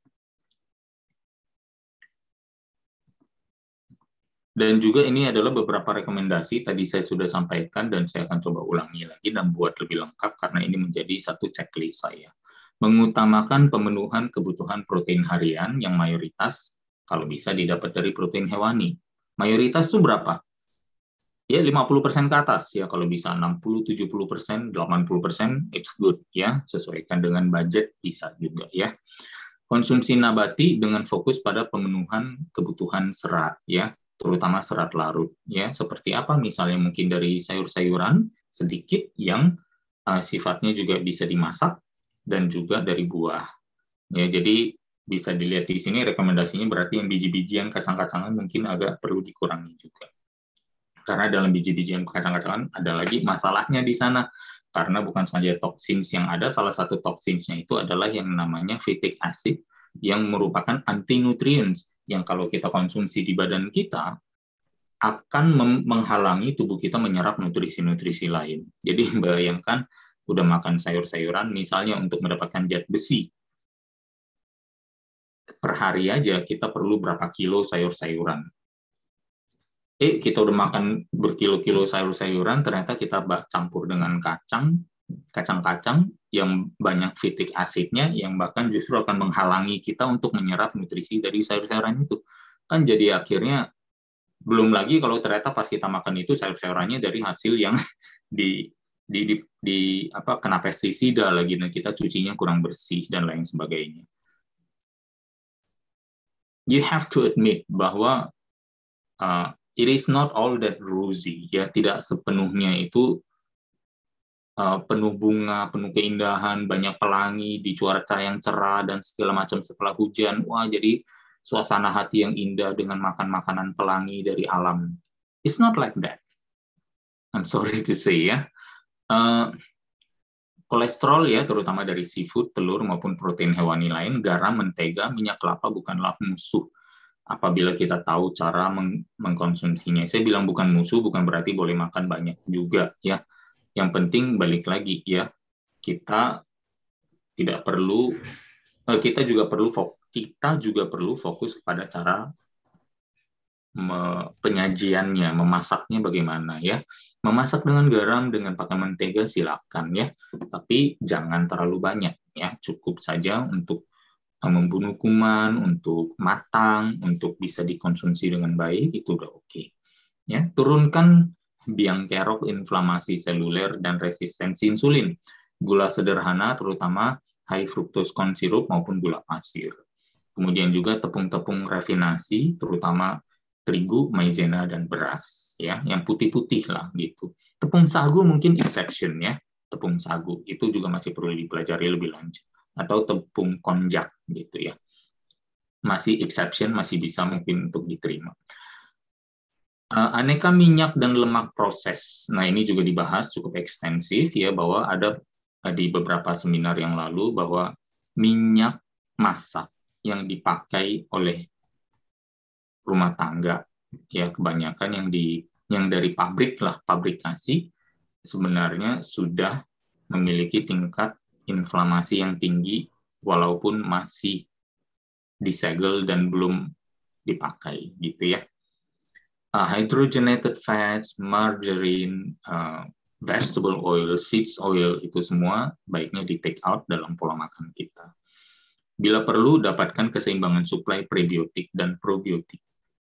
Dan juga ini adalah beberapa rekomendasi, tadi saya sudah sampaikan dan saya akan coba ulangi lagi dan buat lebih lengkap karena ini menjadi satu checklist saya. Mengutamakan pemenuhan kebutuhan protein harian yang mayoritas kalau bisa didapat dari protein hewani. Mayoritas itu berapa? Ya 50% ke atas ya, kalau bisa 60, 70%, 80% it's good ya, sesuaikan dengan budget bisa juga ya. Konsumsi nabati dengan fokus pada pemenuhan kebutuhan serat ya, terutama serat larut ya. Seperti apa? Misalnya mungkin dari sayur-sayuran sedikit yang sifatnya juga bisa dimasak dan juga dari buah. Ya, jadi bisa dilihat di sini rekomendasinya berarti yang biji-bijian, kacang-kacangan mungkin agak perlu dikurangi juga. Karena dalam biji-bijian kacang-kacangan ada lagi masalahnya di sana. Karena bukan saja toksins yang ada, salah satu toksinsnya itu adalah yang namanya phytic acid, yang merupakan anti-nutrients, yang kalau kita konsumsi di badan kita, akan menghalangi tubuh kita menyerap nutrisi-nutrisi lain. Jadi bayangkan, udah makan sayur-sayuran, misalnya untuk mendapatkan zat besi, per hari aja kita perlu berapa kilo sayur-sayuran. Kita udah makan berkilo-kilo sayur-sayuran, ternyata kita campur dengan kacang-kacang yang banyak phytic acidnya, yang bahkan justru akan menghalangi kita untuk menyerap nutrisi dari sayur-sayuran itu. Kan jadi akhirnya, belum lagi kalau ternyata pas kita makan itu sayur-sayurannya dari hasil yang kena pestisida lagi, dan kita cucinya kurang bersih dan lain sebagainya. You have to admit bahwa it is not all that rosy, ya, tidak sepenuhnya itu penuh bunga, penuh keindahan, banyak pelangi di cuaca yang cerah dan segala macam setelah hujan. Wah, jadi suasana hati yang indah dengan makan makanan pelangi dari alam. It's not like that. I'm sorry to say ya. Kolesterol ya, terutama dari seafood, telur maupun protein hewani lain, garam, mentega, minyak kelapa bukanlah musuh apabila kita tahu cara mengkonsumsinya. Saya bilang bukan musuh, bukan berarti boleh makan banyak juga ya. Yang penting balik lagi ya, kita juga perlu fokus pada cara penyajiannya, memasaknya bagaimana ya. Memasak dengan garam, dengan pakai mentega silakan ya, tapi jangan terlalu banyak ya, cukup saja untuk membunuh kuman, untuk matang, untuk bisa dikonsumsi dengan baik, itu udah oke. Ya, turunkan biang kerok inflamasi seluler dan resistensi insulin. Gula sederhana, terutama high fructose corn syrup maupun gula pasir. Kemudian juga tepung-tepung rafinasi, terutama terigu, maizena, dan beras, ya, yang putih-putih lah gitu. Tepung sagu mungkin exception ya, tepung sagu itu juga masih perlu dipelajari lebih lanjut. Atau tepung konjak gitu ya, masih exception, masih bisa mungkin untuk diterima. Aneka minyak dan lemak proses. Nah, ini juga dibahas cukup ekstensif ya, bahwa ada di beberapa seminar yang lalu bahwa minyak masak yang dipakai oleh rumah tangga ya, kebanyakan yang dari pabrik lah, pabrikasi, sebenarnya sudah memiliki tingkat inflamasi yang tinggi walaupun masih disegel dan belum dipakai gitu ya. Hydrogenated fats, margarine, vegetable oil, seeds oil, itu semua baiknya di take out dalam pola makan kita. Bila perlu, dapatkan keseimbangan suplai prebiotik dan probiotik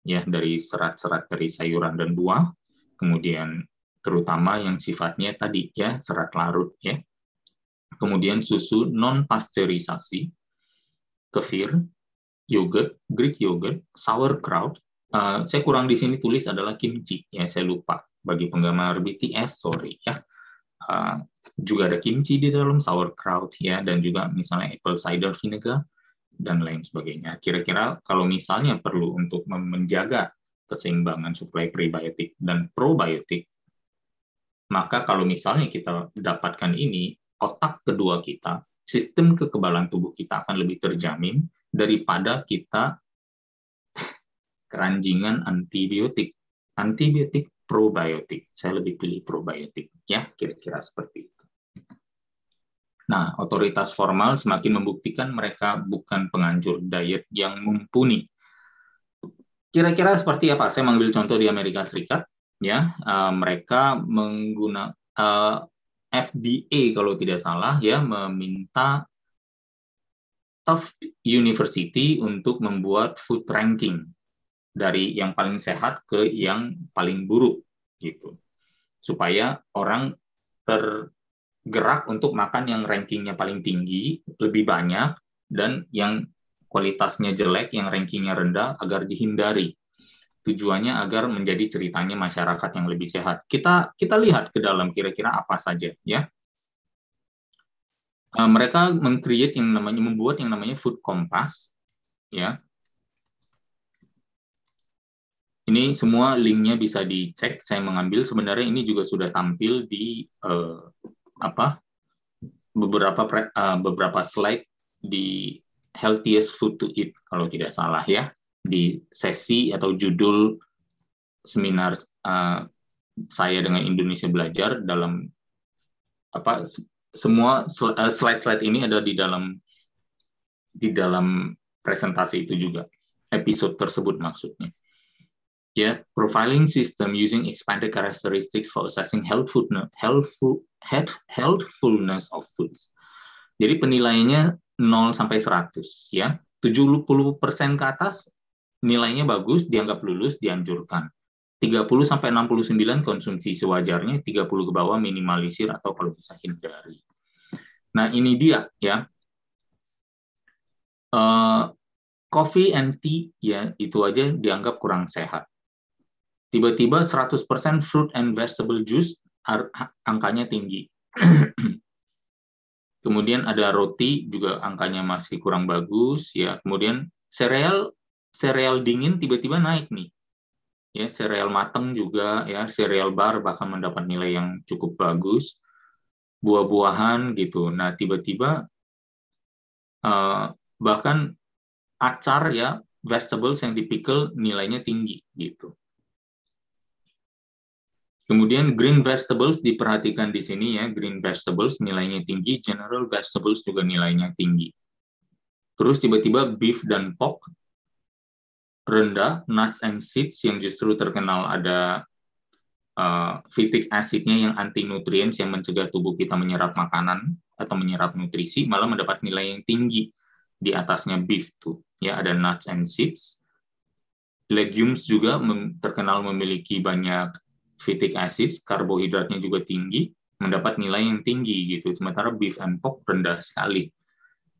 ya, dari serat-serat dari sayuran dan buah, kemudian terutama yang sifatnya tadi ya, serat larut ya. Kemudian susu non pasteurisasi, kefir, yogurt, Greek yogurt, sauerkraut. Saya kurang di sini tulis adalah kimchi ya, saya lupa. Bagi penggemar BTS, sorry ya. Juga ada kimchi di dalam sauerkraut ya, dan juga misalnya apple cider vinegar dan lain sebagainya. Kira-kira kalau misalnya perlu untuk menjaga keseimbangan suplai prebiotik dan probiotik, maka kalau misalnya kita dapatkan ini, otak kedua kita, sistem kekebalan tubuh kita akan lebih terjamin daripada kita keranjingan antibiotik. Antibiotik, probiotik. Saya lebih pilih probiotik. Ya, kira-kira seperti itu. Nah, otoritas formal semakin membuktikan mereka bukan penganjur diet yang mumpuni. Kira-kira seperti apa? Saya mengambil contoh di Amerika Serikat. Ya, mereka menggunakan FDA kalau tidak salah ya, meminta Tufts University untuk membuat food ranking dari yang paling sehat ke yang paling buruk gitu. Supaya orang tergerak untuk makan yang rankingnya paling tinggi, lebih banyak, dan yang kualitasnya jelek, yang rankingnya rendah, agar dihindari. Tujuannya agar menjadi ceritanya masyarakat yang lebih sehat. Kita lihat ke dalam kira-kira apa saja, ya. Mereka membuat yang namanya Food Compass, ya. Ini semua linknya bisa dicek. Saya mengambil, sebenarnya ini juga sudah tampil di beberapa slide di Healthiest Food to Eat kalau tidak salah, ya, di sesi atau judul seminar saya dengan Indonesia Belajar. Dalam semua slide-slide ini ada di dalam presentasi itu juga, episode tersebut maksudnya. Ya, profiling system using expanded characteristics for assessing healthfulness of foods. Jadi penilaiannya 0 sampai 100, ya. 70% ke atas nilainya bagus, dianggap lulus, dianjurkan. 30 sampai 69 konsumsi sewajarnya, 30 ke bawah minimalisir atau kalau bisa hindari. Nah, ini dia, ya. Coffee and tea, ya, itu aja dianggap kurang sehat. Tiba-tiba 100% fruit and vegetable juice, angkanya tinggi. Kemudian ada roti juga angkanya masih kurang bagus, ya. Kemudian sereal dingin tiba-tiba naik nih. Ya, sereal matang juga, ya, sereal bar bahkan mendapat nilai yang cukup bagus. Buah-buahan gitu. Nah, tiba-tiba bahkan acar, ya, vegetables yang dipikul nilainya tinggi gitu. Kemudian green vegetables diperhatikan di sini, ya, green vegetables nilainya tinggi, general vegetables juga nilainya tinggi. Terus tiba-tiba beef dan pork rendah, nuts and seeds yang justru terkenal ada phytic acidnya yang anti nutrients yang mencegah tubuh kita menyerap makanan atau menyerap nutrisi, malah mendapat nilai yang tinggi di atasnya beef tuh, ya, ada nuts and seeds. Legumes juga terkenal memiliki banyak phytic acids, karbohidratnya juga tinggi, mendapat nilai yang tinggi gitu. Sementara beef and pork rendah sekali.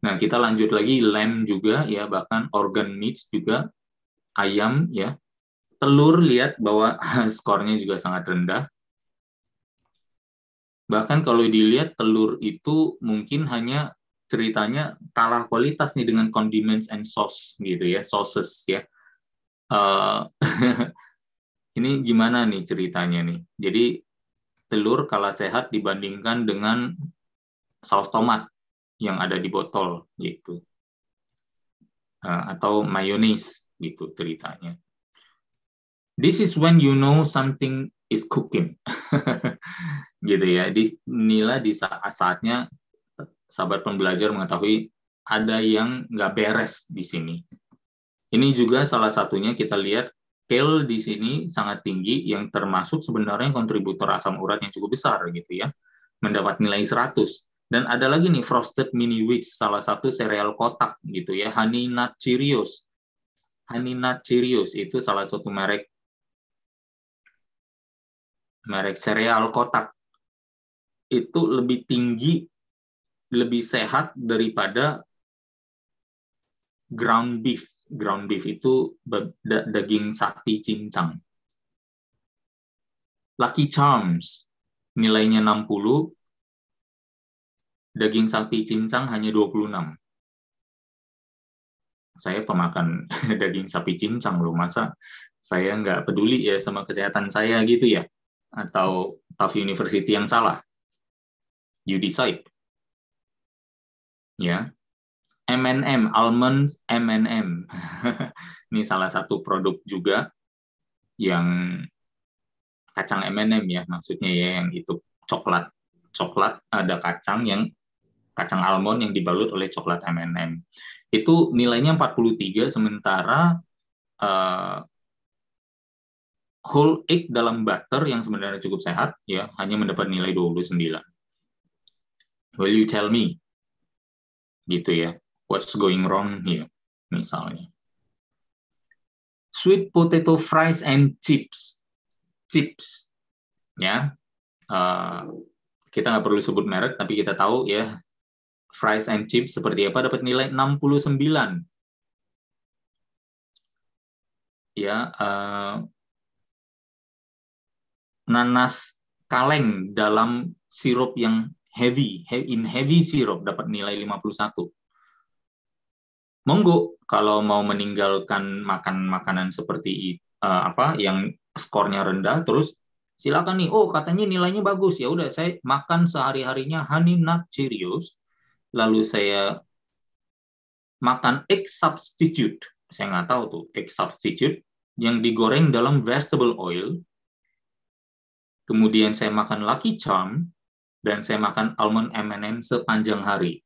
Nah, kita lanjut lagi, lamb juga, ya, bahkan organ meats juga, ayam, ya. Telur, lihat bahwa skornya juga sangat rendah. Bahkan kalau dilihat telur itu mungkin hanya ceritanya kalah kualitas nih dengan condiments and sauce gitu, ya, sauces, ya. Ini gimana nih ceritanya nih? Jadi telur kalah sehat dibandingkan dengan saus tomat yang ada di botol gitu, atau mayones gitu ceritanya. This is when you know something is cooking, gitu ya. Inilah di saatnya sahabat pembelajar mengetahui ada yang nggak beres di sini. Ini juga salah satunya kita lihat. Kale di sini sangat tinggi, yang termasuk sebenarnya kontributor asam urat yang cukup besar gitu, ya, mendapat nilai 100. Dan ada lagi nih frosted mini wheats, salah satu sereal kotak gitu, ya, Honey Nut Cheerios. Honey Nut Cheerios itu salah satu merek sereal kotak. Itu lebih tinggi, lebih sehat daripada ground beef. Ground beef itu daging sapi cincang. Lucky Charms nilainya 60, daging sapi cincang hanya 26. Saya pemakan daging sapi cincang loh, masa saya nggak peduli ya sama kesehatan saya gitu ya? Atau Tufts University yang salah? You decide. Ya. M&M, almond M&M. Ini salah satu produk juga yang kacang M&M, ya, maksudnya, ya, yang itu coklat ada kacang almond yang dibalut oleh coklat M&M. Itu nilainya 43, sementara whole egg dalam butter yang sebenarnya cukup sehat, ya, hanya mendapat nilai 29. Will you tell me? Gitu, ya. What's going wrong here, misalnya. sweet potato fries and chips. Chips, ya. Kita nggak perlu sebut merek, tapi kita tahu ya fries and chips seperti apa, dapat nilai 69. Ya, nanas kaleng dalam sirup yang heavy syrup dapat nilai 51. Monggo kalau mau meninggalkan makan makanan seperti yang skornya rendah, terus silakan nih. Oh, katanya nilainya bagus, ya udah saya makan sehari-harinya Honey Nut Cheerios, lalu saya makan egg substitute. Saya nggak tahu tuh egg substitute yang digoreng dalam vegetable oil. Kemudian saya makan Lucky Charm dan saya makan almond M&M sepanjang hari.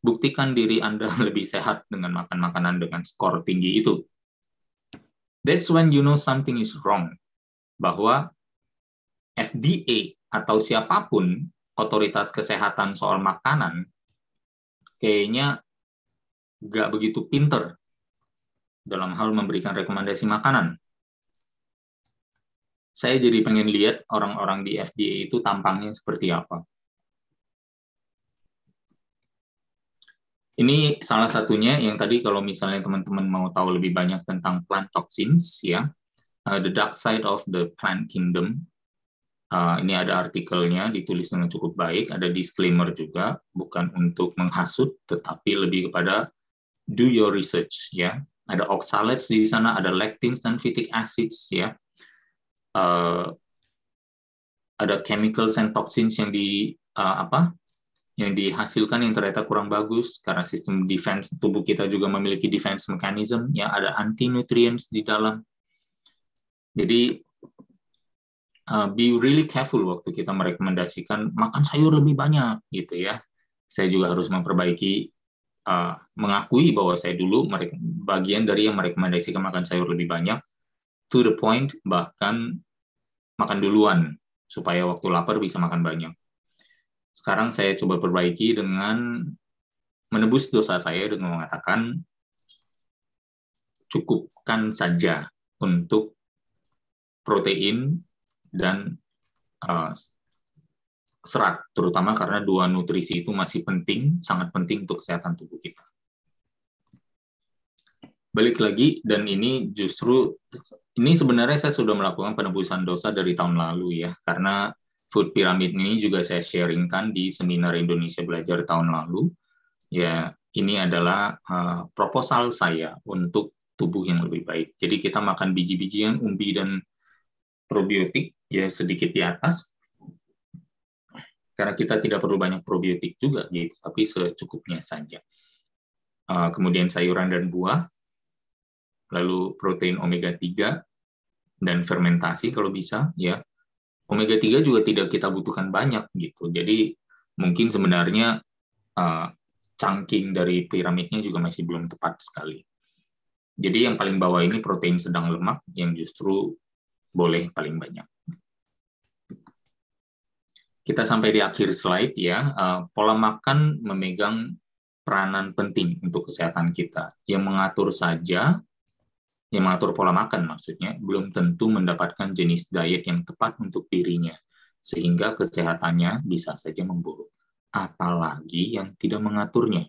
Buktikan diri Anda lebih sehat dengan makan makanan dengan skor tinggi itu. That's when you know something is wrong. Bahwa FDA atau siapapun otoritas kesehatan soal makanan kayaknya nggak begitu pinter dalam hal memberikan rekomendasi makanan. Saya jadi pengen lihat orang-orang di FDA itu tampangnya seperti apa. Ini salah satunya yang tadi kalau misalnya teman-teman mau tahu lebih banyak tentang plant toxins, ya, The Dark Side of the Plant Kingdom. Ini ada artikelnya, ditulis dengan cukup baik, ada disclaimer juga, bukan untuk menghasut, tetapi lebih kepada do your research, ya. Ada oxalates di sana, ada lectins dan phytic acids, ya. Ada chemicals and toxins yang dihasilkan yang ternyata kurang bagus karena sistem defense tubuh kita juga memiliki defense mechanism, ya, ada anti nutrients di dalam. Jadi be really careful waktu kita merekomendasikan makan sayur lebih banyak, gitu ya. Saya juga harus memperbaiki, mengakui bahwa saya dulu bagian dari yang merekomendasikan makan sayur lebih banyak, to the point bahkan makan duluan supaya waktu lapar bisa makan banyak. Sekarang saya coba perbaiki dengan menebus dosa saya dengan mengatakan cukupkan saja untuk protein dan serat, terutama karena dua nutrisi itu masih penting, sangat penting untuk kesehatan tubuh kita. Balik lagi, dan ini sebenarnya saya sudah melakukan penebusan dosa dari tahun lalu, ya, karena food pyramid ini juga saya sharingkan di seminar Indonesia Belajar tahun lalu. Ya, ini adalah proposal saya untuk tubuh yang lebih baik. Jadi kita makan biji-bijian, umbi dan probiotik, ya, sedikit di atas. Karena kita tidak perlu banyak probiotik juga, gitu, tapi secukupnya saja. Kemudian sayuran dan buah, lalu protein omega 3 dan fermentasi kalau bisa, ya. Omega 3 juga tidak kita butuhkan banyak, gitu. Jadi mungkin sebenarnya chunking dari piramidnya juga masih belum tepat sekali. Jadi yang paling bawah ini protein sedang lemak yang justru boleh paling banyak. Kita sampai di akhir slide, ya. Pola makan memegang peranan penting untuk kesehatan kita. Yang mengatur pola makan maksudnya, belum tentu mendapatkan jenis diet yang tepat untuk dirinya, sehingga kesehatannya bisa saja memburuk. Apalagi yang tidak mengaturnya.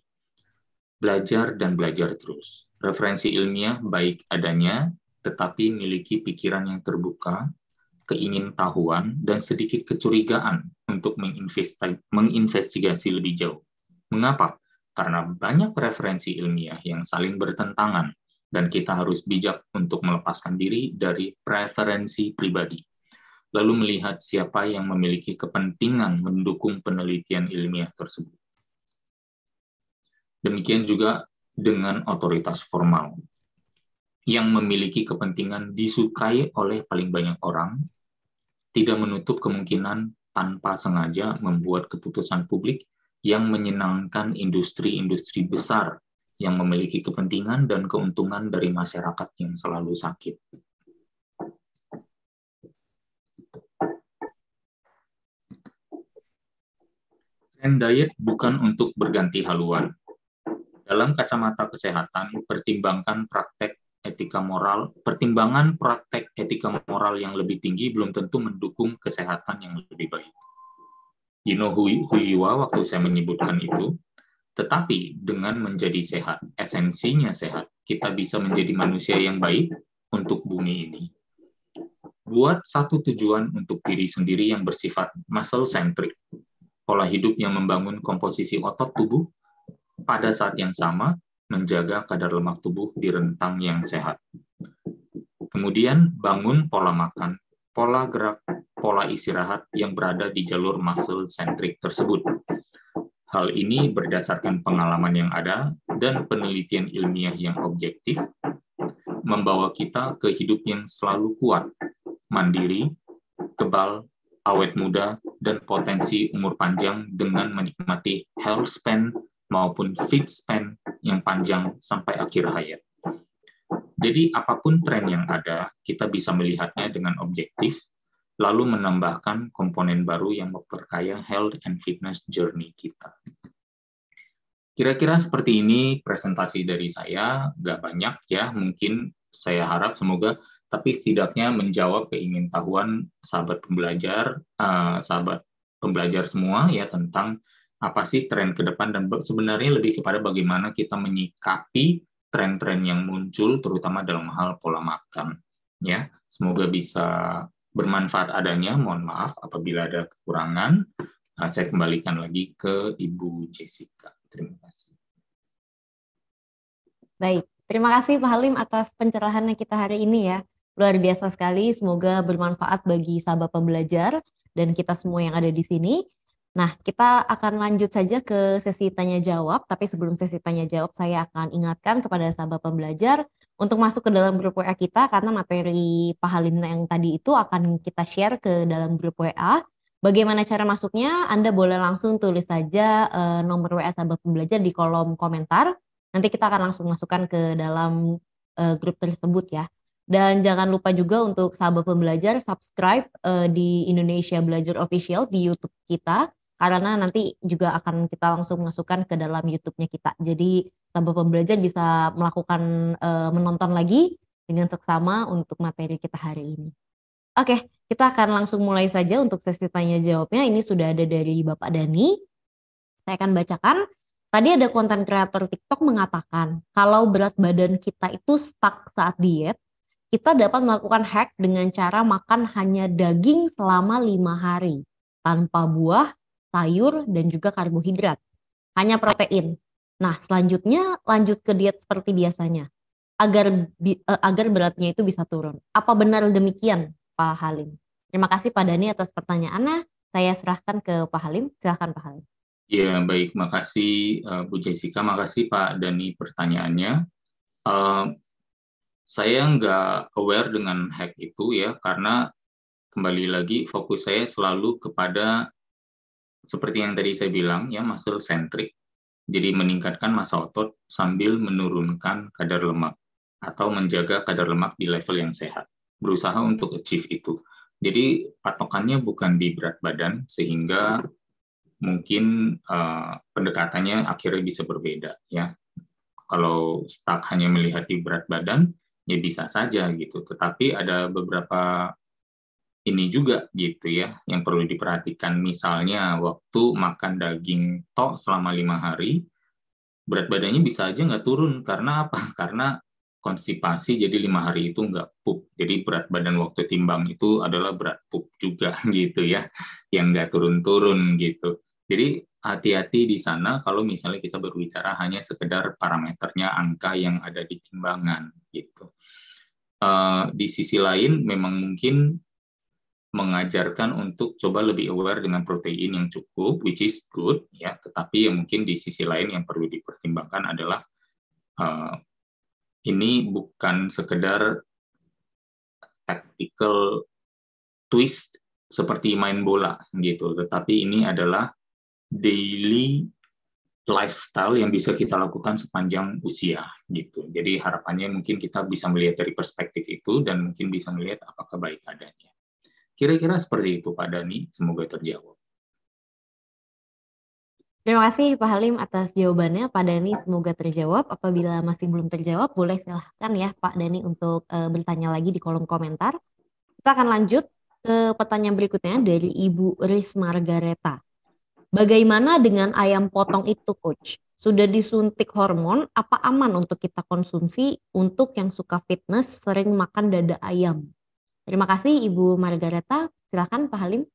Belajar dan belajar terus. Referensi ilmiah baik adanya, tetapi miliki pikiran yang terbuka, keingintahuan, dan sedikit kecurigaan untuk menginvestigasi lebih jauh. Mengapa? Karena banyak referensi ilmiah yang saling bertentangan, dan kita harus bijak untuk melepaskan diri dari preferensi pribadi, lalu melihat siapa yang memiliki kepentingan mendukung penelitian ilmiah tersebut. Demikian juga dengan otoritas formal, yang memiliki kepentingan disukai oleh paling banyak orang, tidak menutup kemungkinan tanpa sengaja membuat keputusan publik yang menyenangkan industri-industri besar yang memiliki kepentingan dan keuntungan dari masyarakat yang selalu sakit. Tren diet bukan untuk berganti haluan. Dalam kacamata kesehatan, pertimbangkan praktek etika moral, pertimbangan praktek etika moral yang lebih tinggi belum tentu mendukung kesehatan yang lebih baik. You know who you are waktu saya menyebutkan itu. Tetapi dengan menjadi sehat, esensinya sehat, kita bisa menjadi manusia yang baik untuk bumi ini. Buat satu tujuan untuk diri sendiri yang bersifat muscle-centric, pola hidup yang membangun komposisi otot tubuh, pada saat yang sama menjaga kadar lemak tubuh di rentang yang sehat. Kemudian bangun pola makan, pola gerak, pola istirahat yang berada di jalur muscle-centric tersebut. Hal ini berdasarkan pengalaman yang ada dan penelitian ilmiah yang objektif, membawa kita ke hidup yang selalu kuat, mandiri, kebal, awet muda, dan potensi umur panjang dengan menikmati health span maupun fit span yang panjang sampai akhir hayat. Jadi apapun tren yang ada, kita bisa melihatnya dengan objektif, lalu menambahkan komponen baru yang memperkaya health and fitness journey kita. Kira-kira seperti ini presentasi dari saya, nggak banyak ya, mungkin saya harap semoga, tapi setidaknya menjawab keingintahuan sahabat pembelajar semua ya tentang apa sih tren ke depan dan sebenarnya lebih kepada bagaimana kita menyikapi tren-tren yang muncul terutama dalam hal pola makan. Ya, semoga bisa bermanfaat adanya, mohon maaf apabila ada kekurangan. Saya kembalikan lagi ke Ibu Jessica. Terima kasih. Baik, terima kasih Pak Halim atas pencerahannya kita hari ini ya. Luar biasa sekali, semoga bermanfaat bagi sahabat pembelajar dan kita semua yang ada di sini. Nah, kita akan lanjut saja ke sesi tanya-jawab, tapi sebelum sesi tanya-jawab saya akan ingatkan kepada sahabat pembelajar untuk masuk ke dalam grup WA kita karena materi Pak Halim yang tadi itu akan kita share ke dalam grup WA. Bagaimana cara masuknya? Anda boleh langsung tulis saja nomor WA sahabat pembelajar di kolom komentar. Nanti kita akan langsung masukkan ke dalam grup tersebut ya. Dan jangan lupa juga untuk sahabat pembelajar subscribe di Indonesia Belajar Official di YouTube kita. Karena nanti juga akan kita langsung masukkan ke dalam YouTube-nya kita. Jadi sahabat pembelajar bisa melakukan menonton lagi dengan seksama untuk materi kita hari ini. Oke, kita akan langsung mulai saja untuk sesi tanya jawabnya. Ini sudah ada dari Bapak Dani. Saya akan bacakan. Tadi ada konten kreator TikTok mengatakan kalau berat badan kita itu stuck saat diet, kita dapat melakukan hack dengan cara makan hanya daging selama 5 hari tanpa buah, sayur, dan juga karbohidrat. Hanya protein. Nah, selanjutnya lanjut ke diet seperti biasanya agar beratnya itu bisa turun. Apa benar demikian, Pak Halim? Terima kasih Pak Dani atas pertanyaannya. Saya serahkan ke Pak Halim. Silakan Pak Halim. Ya, baik. Makasih Bu Jessica. Makasih Pak Dani pertanyaannya. Saya nggak aware dengan hack itu ya, karena kembali lagi fokus saya selalu kepada seperti yang tadi saya bilang ya, muscle centric. Jadi meningkatkan massa otot sambil menurunkan kadar lemak atau menjaga kadar lemak di level yang sehat. Berusaha untuk achieve itu. Jadi patokannya bukan di berat badan sehingga mungkin pendekatannya akhirnya bisa berbeda ya. Kalau stuck hanya melihat di berat badan ya bisa saja gitu. Tetapi ada beberapa ini juga gitu ya yang perlu diperhatikan. Misalnya waktu makan daging tok selama 5 hari, berat badannya bisa aja nggak turun. Karena apa? Karena konstipasi, jadi 5 hari itu nggak pup. Jadi berat badan waktu timbang itu adalah berat pup juga gitu ya, yang nggak turun-turun gitu. Jadi hati-hati di sana kalau misalnya kita berbicara hanya sekedar parameternya angka yang ada di timbangan gitu. Di sisi lain memang mungkin mengajarkan untuk coba lebih aware dengan protein yang cukup, which is good, ya. Tetapi yang mungkin di sisi lain yang perlu dipertimbangkan adalah ini bukan sekedar tactical twist seperti main bola gitu, tetapi ini adalah daily lifestyle yang bisa kita lakukan sepanjang usia gitu. Jadi harapannya mungkin kita bisa melihat dari perspektif itu dan mungkin bisa melihat apakah baik adanya. Kira-kira seperti itu Pak Dani, semoga terjawab. Terima kasih Pak Halim atas jawabannya. Pak Dani semoga terjawab. Apabila masih belum terjawab, boleh silahkan ya Pak Dani untuk bertanya lagi di kolom komentar. Kita akan lanjut ke pertanyaan berikutnya dari Ibu Riz Margareta. Bagaimana dengan ayam potong itu, Coach? Sudah disuntik hormon, apa aman untuk kita konsumsi untuk yang suka fitness sering makan dada ayam? Terima kasih Ibu Margareta. Silakan Pak Halim.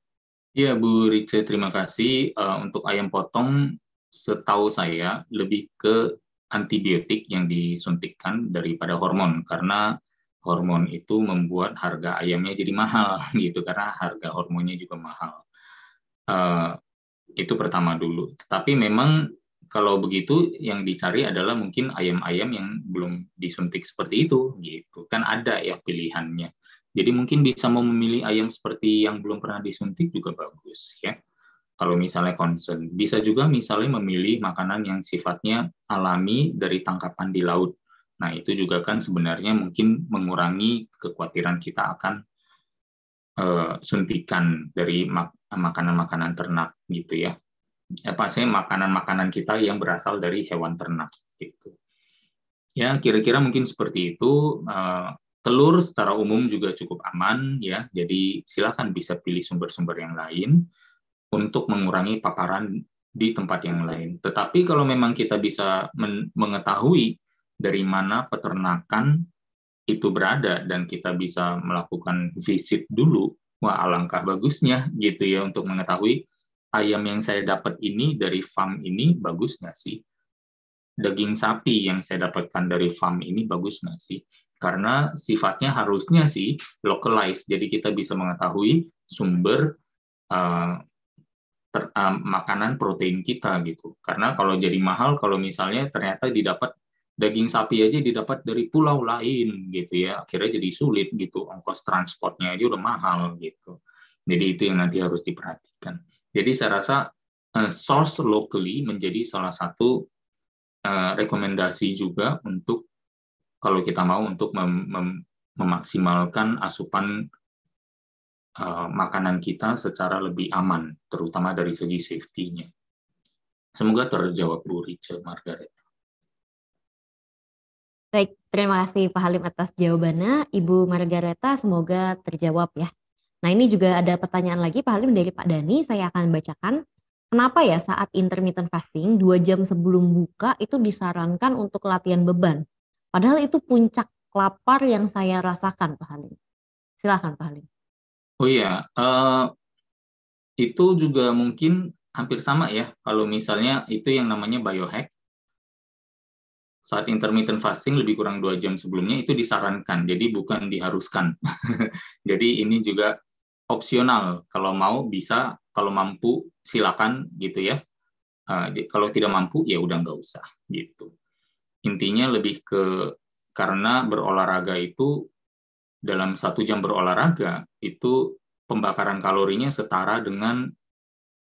Ya, Bu Rice, terima kasih. Untuk ayam potong, setahu saya lebih ke antibiotik yang disuntikkan daripada hormon, karena hormon itu membuat harga ayamnya jadi mahal, gitu, karena harga hormonnya juga mahal. Uh, itu pertama dulu. Tapi memang kalau begitu yang dicari adalah mungkin ayam-ayam yang belum disuntik seperti itu, gitu. Kan ada ya pilihannya. Jadi mungkin bisa mau memilih ayam seperti yang belum pernah disuntik juga bagus ya. Kalau misalnya concern, bisa juga misalnya memilih makanan yang sifatnya alami dari tangkapan di laut. Nah, itu juga kan sebenarnya mungkin mengurangi kekhawatiran kita akan suntikan dari makanan-makanan ternak gitu ya. Pastinya makanan-makanan kita yang berasal dari hewan ternak gitu. Ya, kira-kira mungkin seperti itu. Telur secara umum juga cukup aman ya. Jadi silakan bisa pilih sumber-sumber yang lain untuk mengurangi paparan di tempat yang lain. Tetapi kalau memang kita bisa mengetahui dari mana peternakan itu berada dan kita bisa melakukan visit dulu, wah alangkah bagusnya gitu ya untuk mengetahui ayam yang saya dapat ini dari farm ini bagus nggak sih? Daging sapi yang saya dapatkan dari farm ini bagus nggak sih? Karena sifatnya harusnya sih localized, jadi kita bisa mengetahui sumber makanan protein kita gitu. Karena kalau jadi mahal, kalau misalnya ternyata didapat daging sapi aja didapat dari pulau lain gitu ya, akhirnya jadi sulit gitu, ongkos transportnya aja udah mahal gitu. Jadi itu yang nanti harus diperhatikan. Jadi saya rasa source locally menjadi salah satu rekomendasi juga untuk kalau kita mau untuk memaksimalkan asupan makanan kita secara lebih aman, terutama dari segi safety-nya. Semoga terjawab Bu Rice Margaret. Baik, terima kasih Pak Halim atas jawabannya. Ibu Margareta semoga terjawab ya. Nah ini juga ada pertanyaan lagi Pak Halim dari Pak Dani, saya akan bacakan. Kenapa ya saat intermittent fasting 2 jam sebelum buka itu disarankan untuk latihan beban? Padahal itu puncak lapar yang saya rasakan Pak Halim. Silakan Pak Halim. Oh iya, itu juga mungkin hampir sama ya. Kalau misalnya itu yang namanya biohack, saat intermittent fasting lebih kurang 2 jam sebelumnya itu disarankan, jadi bukan diharuskan. Jadi ini juga opsional, kalau mau bisa, kalau mampu silakan gitu ya. Kalau tidak mampu ya udah nggak usah gitu. Intinya lebih ke karena berolahraga itu dalam 1 jam berolahraga itu pembakaran kalorinya setara dengan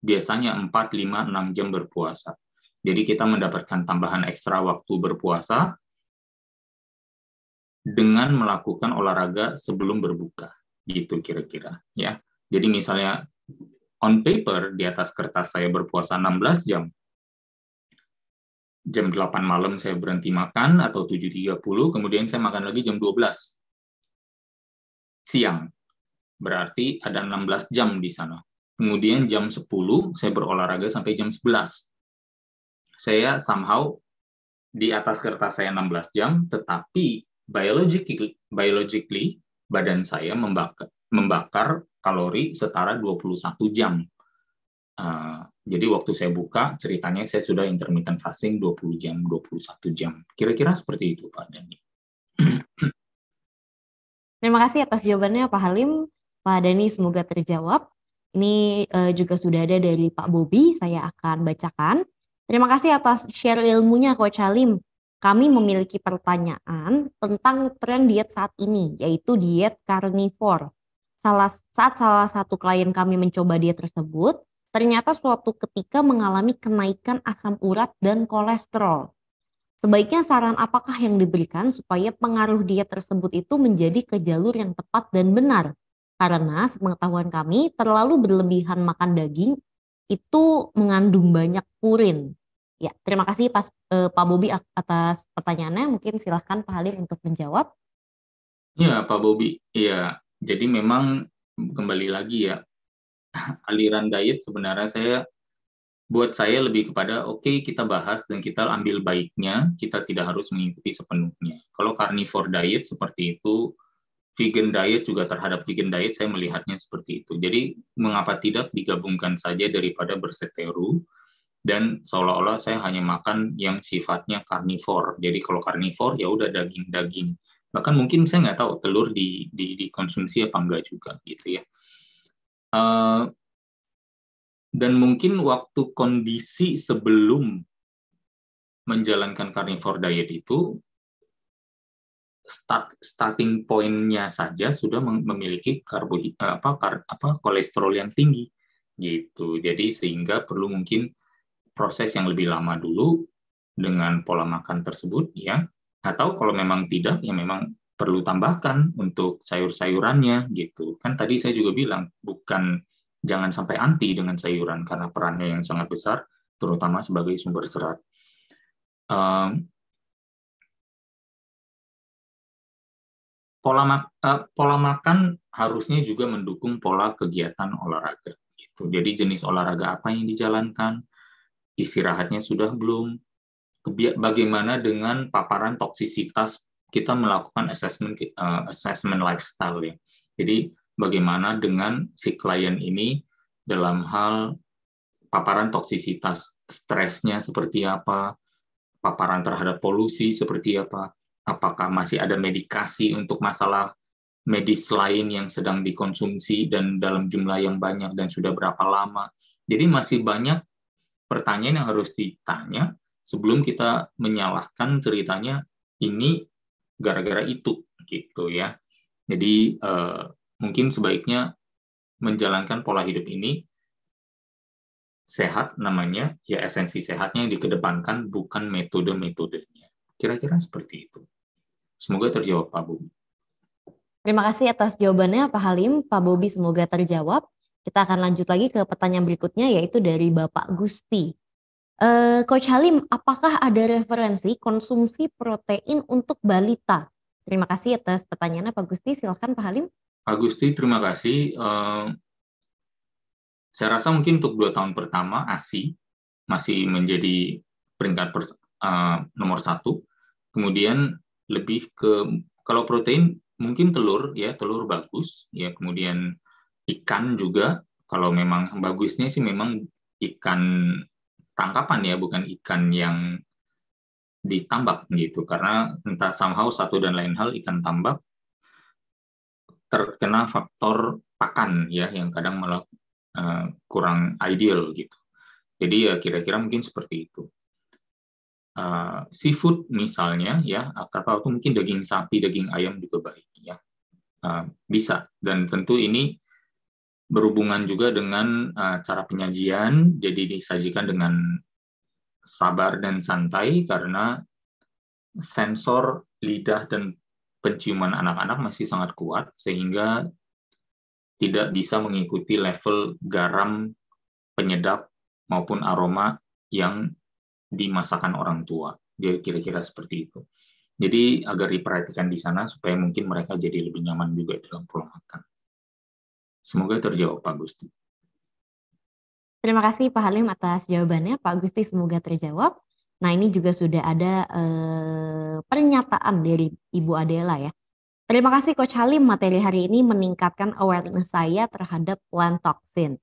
biasanya 4, 5, 6 jam berpuasa. Jadi kita mendapatkan tambahan ekstra waktu berpuasa dengan melakukan olahraga sebelum berbuka, gitu kira-kira ya. Jadi misalnya on paper di atas kertas saya berpuasa 16 jam, jam 8 malam saya berhenti makan atau 7.30, kemudian saya makan lagi jam 12 siang, berarti ada 16 jam di sana. Kemudian jam 10 saya berolahraga sampai jam 11. Saya somehow di atas kertas saya 16 jam, tetapi biologically badan saya membakar kalori setara 21 jam. Jadi waktu saya buka, ceritanya saya sudah intermittent fasting 20 jam, 21 jam. Kira-kira seperti itu, Pak Dani. Terima kasih atas jawabannya Pak Halim. Pak Dani semoga terjawab. Ini juga sudah ada dari Pak Bobi, saya akan bacakan. Terima kasih atas share ilmunya Coach Halim. Kami memiliki pertanyaan tentang tren diet saat ini, yaitu diet carnivore. Saat salah satu klien kami mencoba diet tersebut, ternyata suatu ketika mengalami kenaikan asam urat dan kolesterol. Sebaiknya saran apakah yang diberikan supaya pengaruh diet tersebut itu menjadi ke jalur yang tepat dan benar? Karena sepengetahuan kami terlalu berlebihan makan daging itu mengandung banyak purin. Ya, terima kasih Pak Bobi atas pertanyaannya. Mungkin silahkan Pak Halim untuk menjawab. Ya, Pak Bobi. Iya, jadi memang kembali lagi ya, aliran diet sebenarnya buat saya lebih kepada oke, kita bahas dan kita ambil baiknya, kita tidak harus mengikuti sepenuhnya. Kalau carnivore diet seperti itu, vegan diet juga terhadap vegan diet saya melihatnya seperti itu. Jadi mengapa tidak digabungkan saja daripada berseteru dan seolah-olah saya hanya makan yang sifatnya carnivore. Jadi kalau carnivore ya udah daging-daging. Bahkan mungkin saya nggak tahu telur dikonsumsi apa enggak juga gitu ya. Dan mungkin waktu kondisi sebelum menjalankan carnivore diet itu, starting point-nya saja sudah memiliki kolesterol yang tinggi gitu. Jadi sehingga perlu mungkin proses yang lebih lama dulu dengan pola makan tersebut ya. Atau kalau memang tidak ya memang perlu tambahkan untuk sayur-sayurannya gitu. Kan tadi saya juga bilang jangan sampai anti dengan sayuran karena perannya yang sangat besar terutama sebagai sumber serat. Pola makan harusnya juga mendukung pola kegiatan olahraga. Gitu. Jadi jenis olahraga apa yang dijalankan, istirahatnya sudah belum, bagaimana dengan paparan toksisitas, kita melakukan assessment lifestyle ya. Jadi bagaimana dengan si klien ini dalam hal paparan toksisitas, stresnya seperti apa, paparan terhadap polusi seperti apa, apakah masih ada medikasi untuk masalah medis lain yang sedang dikonsumsi dan dalam jumlah yang banyak dan sudah berapa lama. Jadi masih banyak pertanyaan yang harus ditanya sebelum kita menyalahkan ceritanya ini gara-gara itu gitu ya. Jadi mungkin sebaiknya menjalankan pola hidup ini sehat namanya, ya esensi sehatnya yang dikedepankan bukan metode-metodenya. Kira-kira seperti itu. Semoga terjawab Pak Bobi. Terima kasih atas jawabannya Pak Halim. Pak Bobi semoga terjawab. Kita akan lanjut lagi ke pertanyaan berikutnya yaitu dari Bapak Gusti. Coach Halim, apakah ada referensi konsumsi protein untuk balita? Terima kasih atas pertanyaannya Pak Gusti. Silakan Pak Halim. Pak Gusti, terima kasih. Saya rasa mungkin untuk 2 tahun pertama ASI masih menjadi peringkat nomor 1. Kemudian lebih ke kalau protein mungkin telur ya, telur bagus ya. Kemudian ikan juga, kalau memang bagusnya sih memang ikan tangkapan ya, bukan ikan yang ditambak gitu. Karena entah somehow satu dan lain hal ikan tambak terkena faktor pakan ya yang kadang malah kurang ideal gitu. Jadi ya kira-kira mungkin seperti itu. Seafood misalnya ya, atau mungkin daging sapi, daging ayam juga baik ya. Bisa, dan tentu ini berhubungan juga dengan cara penyajian, jadi disajikan dengan sabar dan santai karena sensor lidah dan penciuman anak-anak masih sangat kuat sehingga tidak bisa mengikuti level garam, penyedap maupun aroma yang dimasakan orang tua. Jadi kira-kira seperti itu. Jadi agar diperhatikan di sana supaya mungkin mereka jadi lebih nyaman juga dalam pola makan. Semoga terjawab Pak Gusti. Terima kasih Pak Halim atas jawabannya. Pak Gusti semoga terjawab. Nah ini juga sudah ada pernyataan dari Ibu Adela ya. Terima kasih Coach Halim, materi hari ini meningkatkan awareness saya terhadap plant toxin.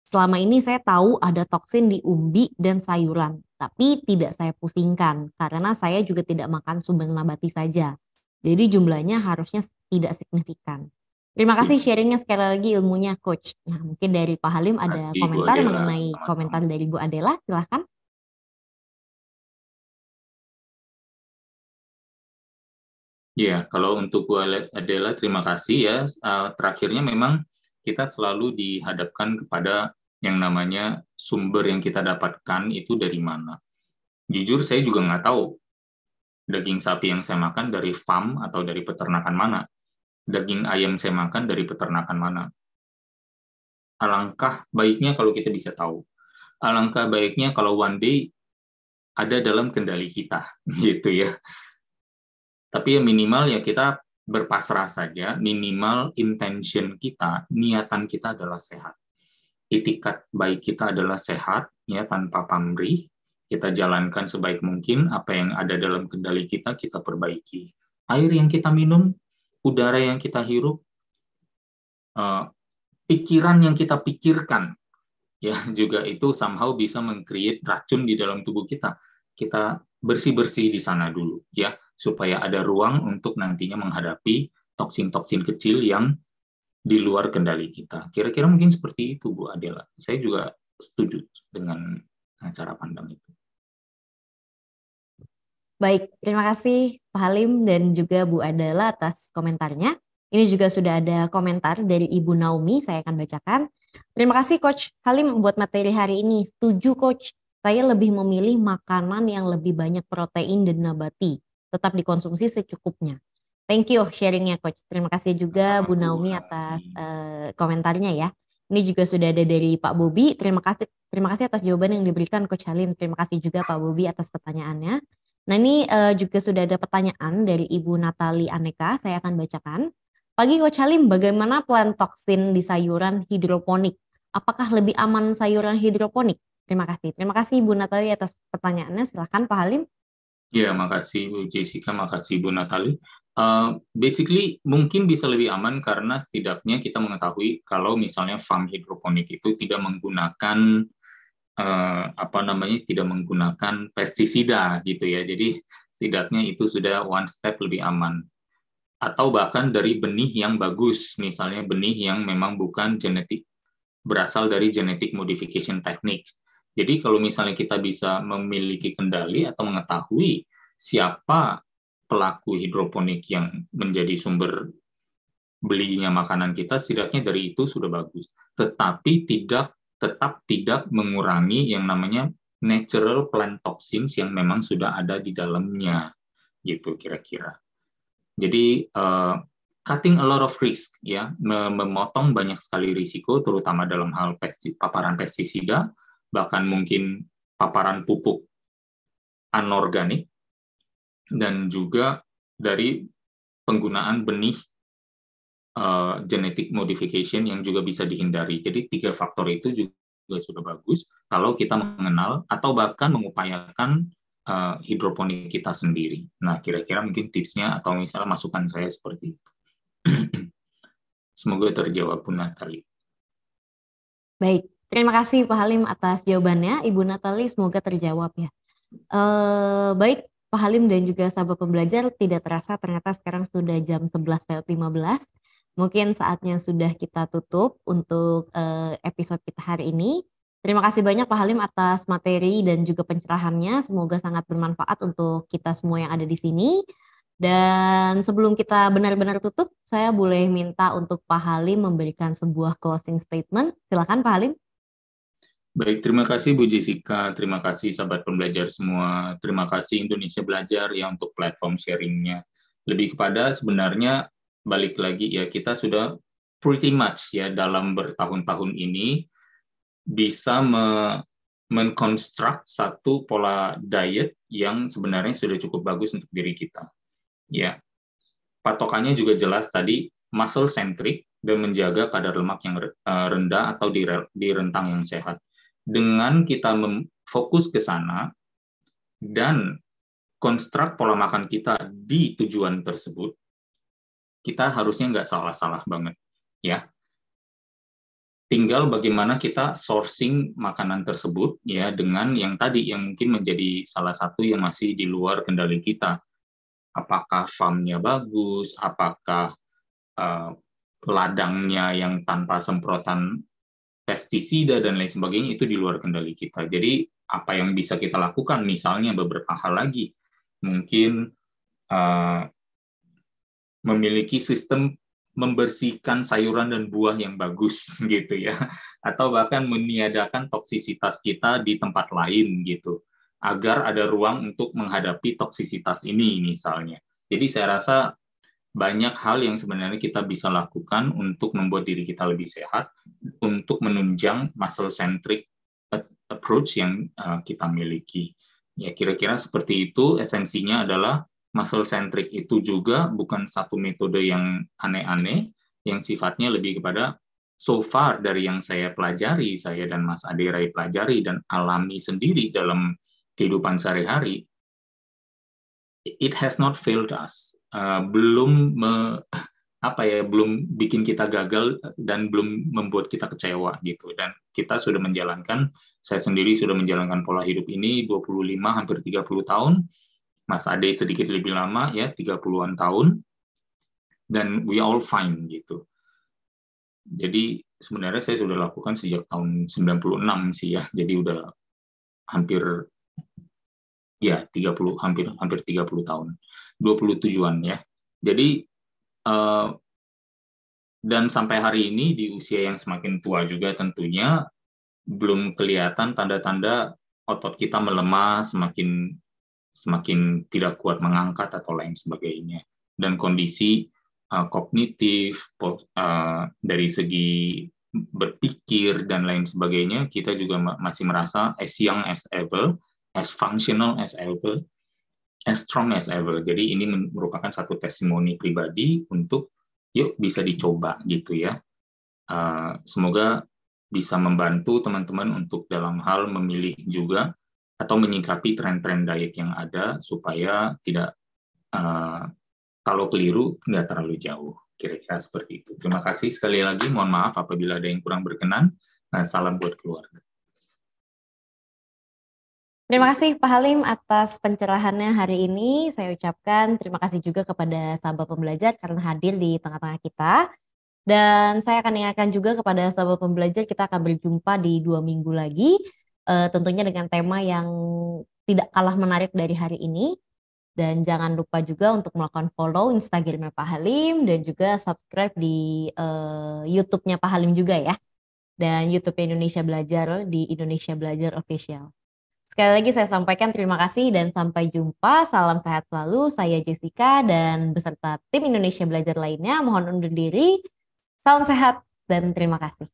Selama ini saya tahu ada toksin di umbi dan sayuran, tapi tidak saya pusingkan karena saya juga tidak makan sumber nabati saja. Jadi jumlahnya harusnya tidak signifikan. Terima kasih sharingnya sekali lagi ilmunya Coach. Nah mungkin dari Pak Halim ada komentar mengenai komentar dari Bu Adela, silahkan. Ya, kalau untuk Bu Adela terima kasih ya. Terakhirnya memang kita selalu dihadapkan kepada yang namanya sumber yang kita dapatkan itu dari mana. Jujur saya juga nggak tahu daging sapi yang saya makan dari farm atau dari peternakan mana. Daging ayam saya makan dari peternakan mana. Alangkah baiknya kalau kita bisa tahu. alangkah baiknya kalau one day ada dalam kendali kita, gitu ya. Tapi ya minimal ya kita berpasrah saja, minimal intention kita, niatan kita adalah sehat. Itikat baik kita adalah sehat, ya, tanpa pamrih. Kita jalankan sebaik mungkin, apa yang ada dalam kendali kita perbaiki. Air yang kita minum, udara yang kita hirup, pikiran yang kita pikirkan, ya, juga itu somehow bisa meng-create racun di dalam tubuh kita. Kita bersih-bersih di sana dulu, ya, supaya ada ruang untuk nantinya menghadapi toksin-toksin kecil yang di luar kendali kita. Kira-kira mungkin seperti itu, Bu Adela. Saya juga setuju dengan cara pandang itu. Baik, terima kasih Pak Halim dan juga Bu Adela atas komentarnya. Ini juga sudah ada komentar dari Ibu Naomi, saya akan bacakan. Terima kasih Coach Halim buat materi hari ini. Setuju Coach, saya lebih memilih makanan yang lebih banyak protein dan nabati. Tetap dikonsumsi secukupnya. Thank you sharingnya Coach. Terima kasih juga Bu Naomi atas komentarnya ya. Ini juga sudah ada dari Pak Bobi. Terima kasih atas jawaban yang diberikan Coach Halim. Terima kasih juga Pak Bobi atas pertanyaannya. Nah ini juga sudah ada pertanyaan dari Ibu Natali Aneka. Saya akan bacakan. Pagi Coach Halim, bagaimana plant toksin di sayuran hidroponik? Apakah lebih aman sayuran hidroponik? Terima kasih. Terima kasih Bu Natali atas pertanyaannya. Silakan Pak Halim. Ya, makasih Bu Jessica, makasih Bu Natali. Basically mungkin bisa lebih aman karena setidaknya kita mengetahui kalau misalnya farm hidroponik itu tidak menggunakan tidak menggunakan pestisida gitu ya. Jadi setidaknya itu sudah one step lebih aman. Atau bahkan dari benih yang bagus, misalnya benih yang memang bukan berasal dari genetic modification technique. Jadi kalau misalnya kita bisa memiliki kendali atau mengetahui siapa pelaku hidroponik yang menjadi sumber belinya makanan kita, setidaknya dari itu sudah bagus. Tetapi tetap tidak mengurangi yang namanya natural plant toxins yang memang sudah ada di dalamnya, gitu kira-kira. Jadi cutting a lot of risk, ya, memotong banyak sekali risiko, terutama dalam hal paparan pestisida, bahkan mungkin paparan pupuk anorganik, dan juga dari penggunaan benih genetic modification yang juga bisa dihindari. Jadi 3 faktor itu juga sudah bagus kalau kita mengenal atau bahkan mengupayakan hidroponik kita sendiri. Nah, kira-kira mungkin tipsnya atau misalnya masukan saya seperti itu. Semoga terjawab Bu Natali. Baik, terima kasih Pak Halim atas jawabannya. Ibu Natali semoga terjawab ya. Baik Pak Halim dan juga sahabat pembelajar, tidak terasa ternyata sekarang sudah jam 11.15. Mungkin saatnya sudah kita tutup untuk episode kita hari ini. Terima kasih banyak Pak Halim atas materi dan juga pencerahannya. Semoga sangat bermanfaat untuk kita semua yang ada di sini. Dan sebelum kita benar-benar tutup, saya boleh minta untuk Pak Halim memberikan sebuah closing statement. Silakan Pak Halim. Baik, terima kasih Bu Jessica, terima kasih sahabat pembelajar semua, terima kasih Indonesia Belajar ya untuk platform sharingnya. Lebih kepada sebenarnya balik lagi ya, kita sudah pretty much ya dalam bertahun-tahun ini bisa mengkonstruk satu pola diet yang sebenarnya sudah cukup bagus untuk diri kita. Ya, patokannya juga jelas tadi, muscle centric dan menjaga kadar lemak yang rendah atau di rentang yang sehat. Dengan kita fokus ke sana dan konstruk pola makan kita di tujuan tersebut, kita harusnya nggak salah-salah banget, ya. Tinggal bagaimana kita sourcing makanan tersebut, ya, dengan yang tadi yang mungkin menjadi salah satu yang masih di luar kendali kita. Apakah farmnya bagus, apakah ladangnya yang tanpa semprotan pestisida dan lain sebagainya, itu di luar kendali kita. Jadi apa yang bisa kita lakukan, misalnya beberapa hal lagi, mungkin memiliki sistem membersihkan sayuran dan buah yang bagus gitu ya, atau bahkan meniadakan toksisitas kita di tempat lain gitu, agar ada ruang untuk menghadapi toksisitas ini misalnya. Jadi saya rasa banyak hal yang sebenarnya kita bisa lakukan untuk membuat diri kita lebih sehat, untuk menunjang muscle centric approach yang kita miliki. Ya, kira-kira seperti itu. Esensinya adalah muscle centric itu juga bukan satu metode yang aneh-aneh, yang sifatnya lebih kepada so far dari yang saya pelajari, saya dan Mas Aderai pelajari dan alami sendiri dalam kehidupan sehari-hari, it has not failed us. Belum bikin kita gagal dan belum membuat kita kecewa gitu. Dan kita sudah menjalankan, saya sendiri sudah menjalankan pola hidup ini 25 hampir 30 tahun. Mas Ade sedikit lebih lama ya, 30-an tahun. Dan we all fine gitu. Jadi sebenarnya saya sudah lakukan sejak tahun 96 sih ya. Jadi udah hampir ya 30 hampir 30 tahun. 27-an ya. Jadi dan sampai hari ini di usia yang semakin tua juga tentunya belum kelihatan tanda-tanda otot kita melemah, semakin tidak kuat mengangkat atau lain sebagainya. Dan kondisi kognitif dari segi berpikir dan lain sebagainya, kita juga masih merasa as young as ever, as functional as ever, as strong as ever. Jadi ini merupakan satu testimoni pribadi untuk yuk bisa dicoba gitu ya. Semoga bisa membantu teman-teman untuk dalam hal memilih juga atau menyikapi tren-tren diet yang ada supaya tidak kalau keliru nggak terlalu jauh. Kira-kira seperti itu. Terima kasih sekali lagi. Mohon maaf apabila ada yang kurang berkenan. Salam buat keluarga. Terima kasih Pak Halim atas pencerahannya hari ini. Saya ucapkan terima kasih juga kepada sahabat pembelajar karena hadir di tengah-tengah kita. Dan saya akan ingatkan juga kepada sahabat pembelajar, kita akan berjumpa di 2 minggu lagi. Tentunya dengan tema yang tidak kalah menarik dari hari ini. Dan jangan lupa juga untuk melakukan follow Instagramnya Pak Halim dan juga subscribe di YouTube-nya Pak Halim juga ya. Dan YouTube Indonesia Belajar di Indonesia Belajar Official. Sekali lagi saya sampaikan terima kasih dan sampai jumpa. Salam sehat selalu. Saya Jessica dan beserta tim Indonesia Belajar lainnya mohon undur diri. Salam sehat dan terima kasih.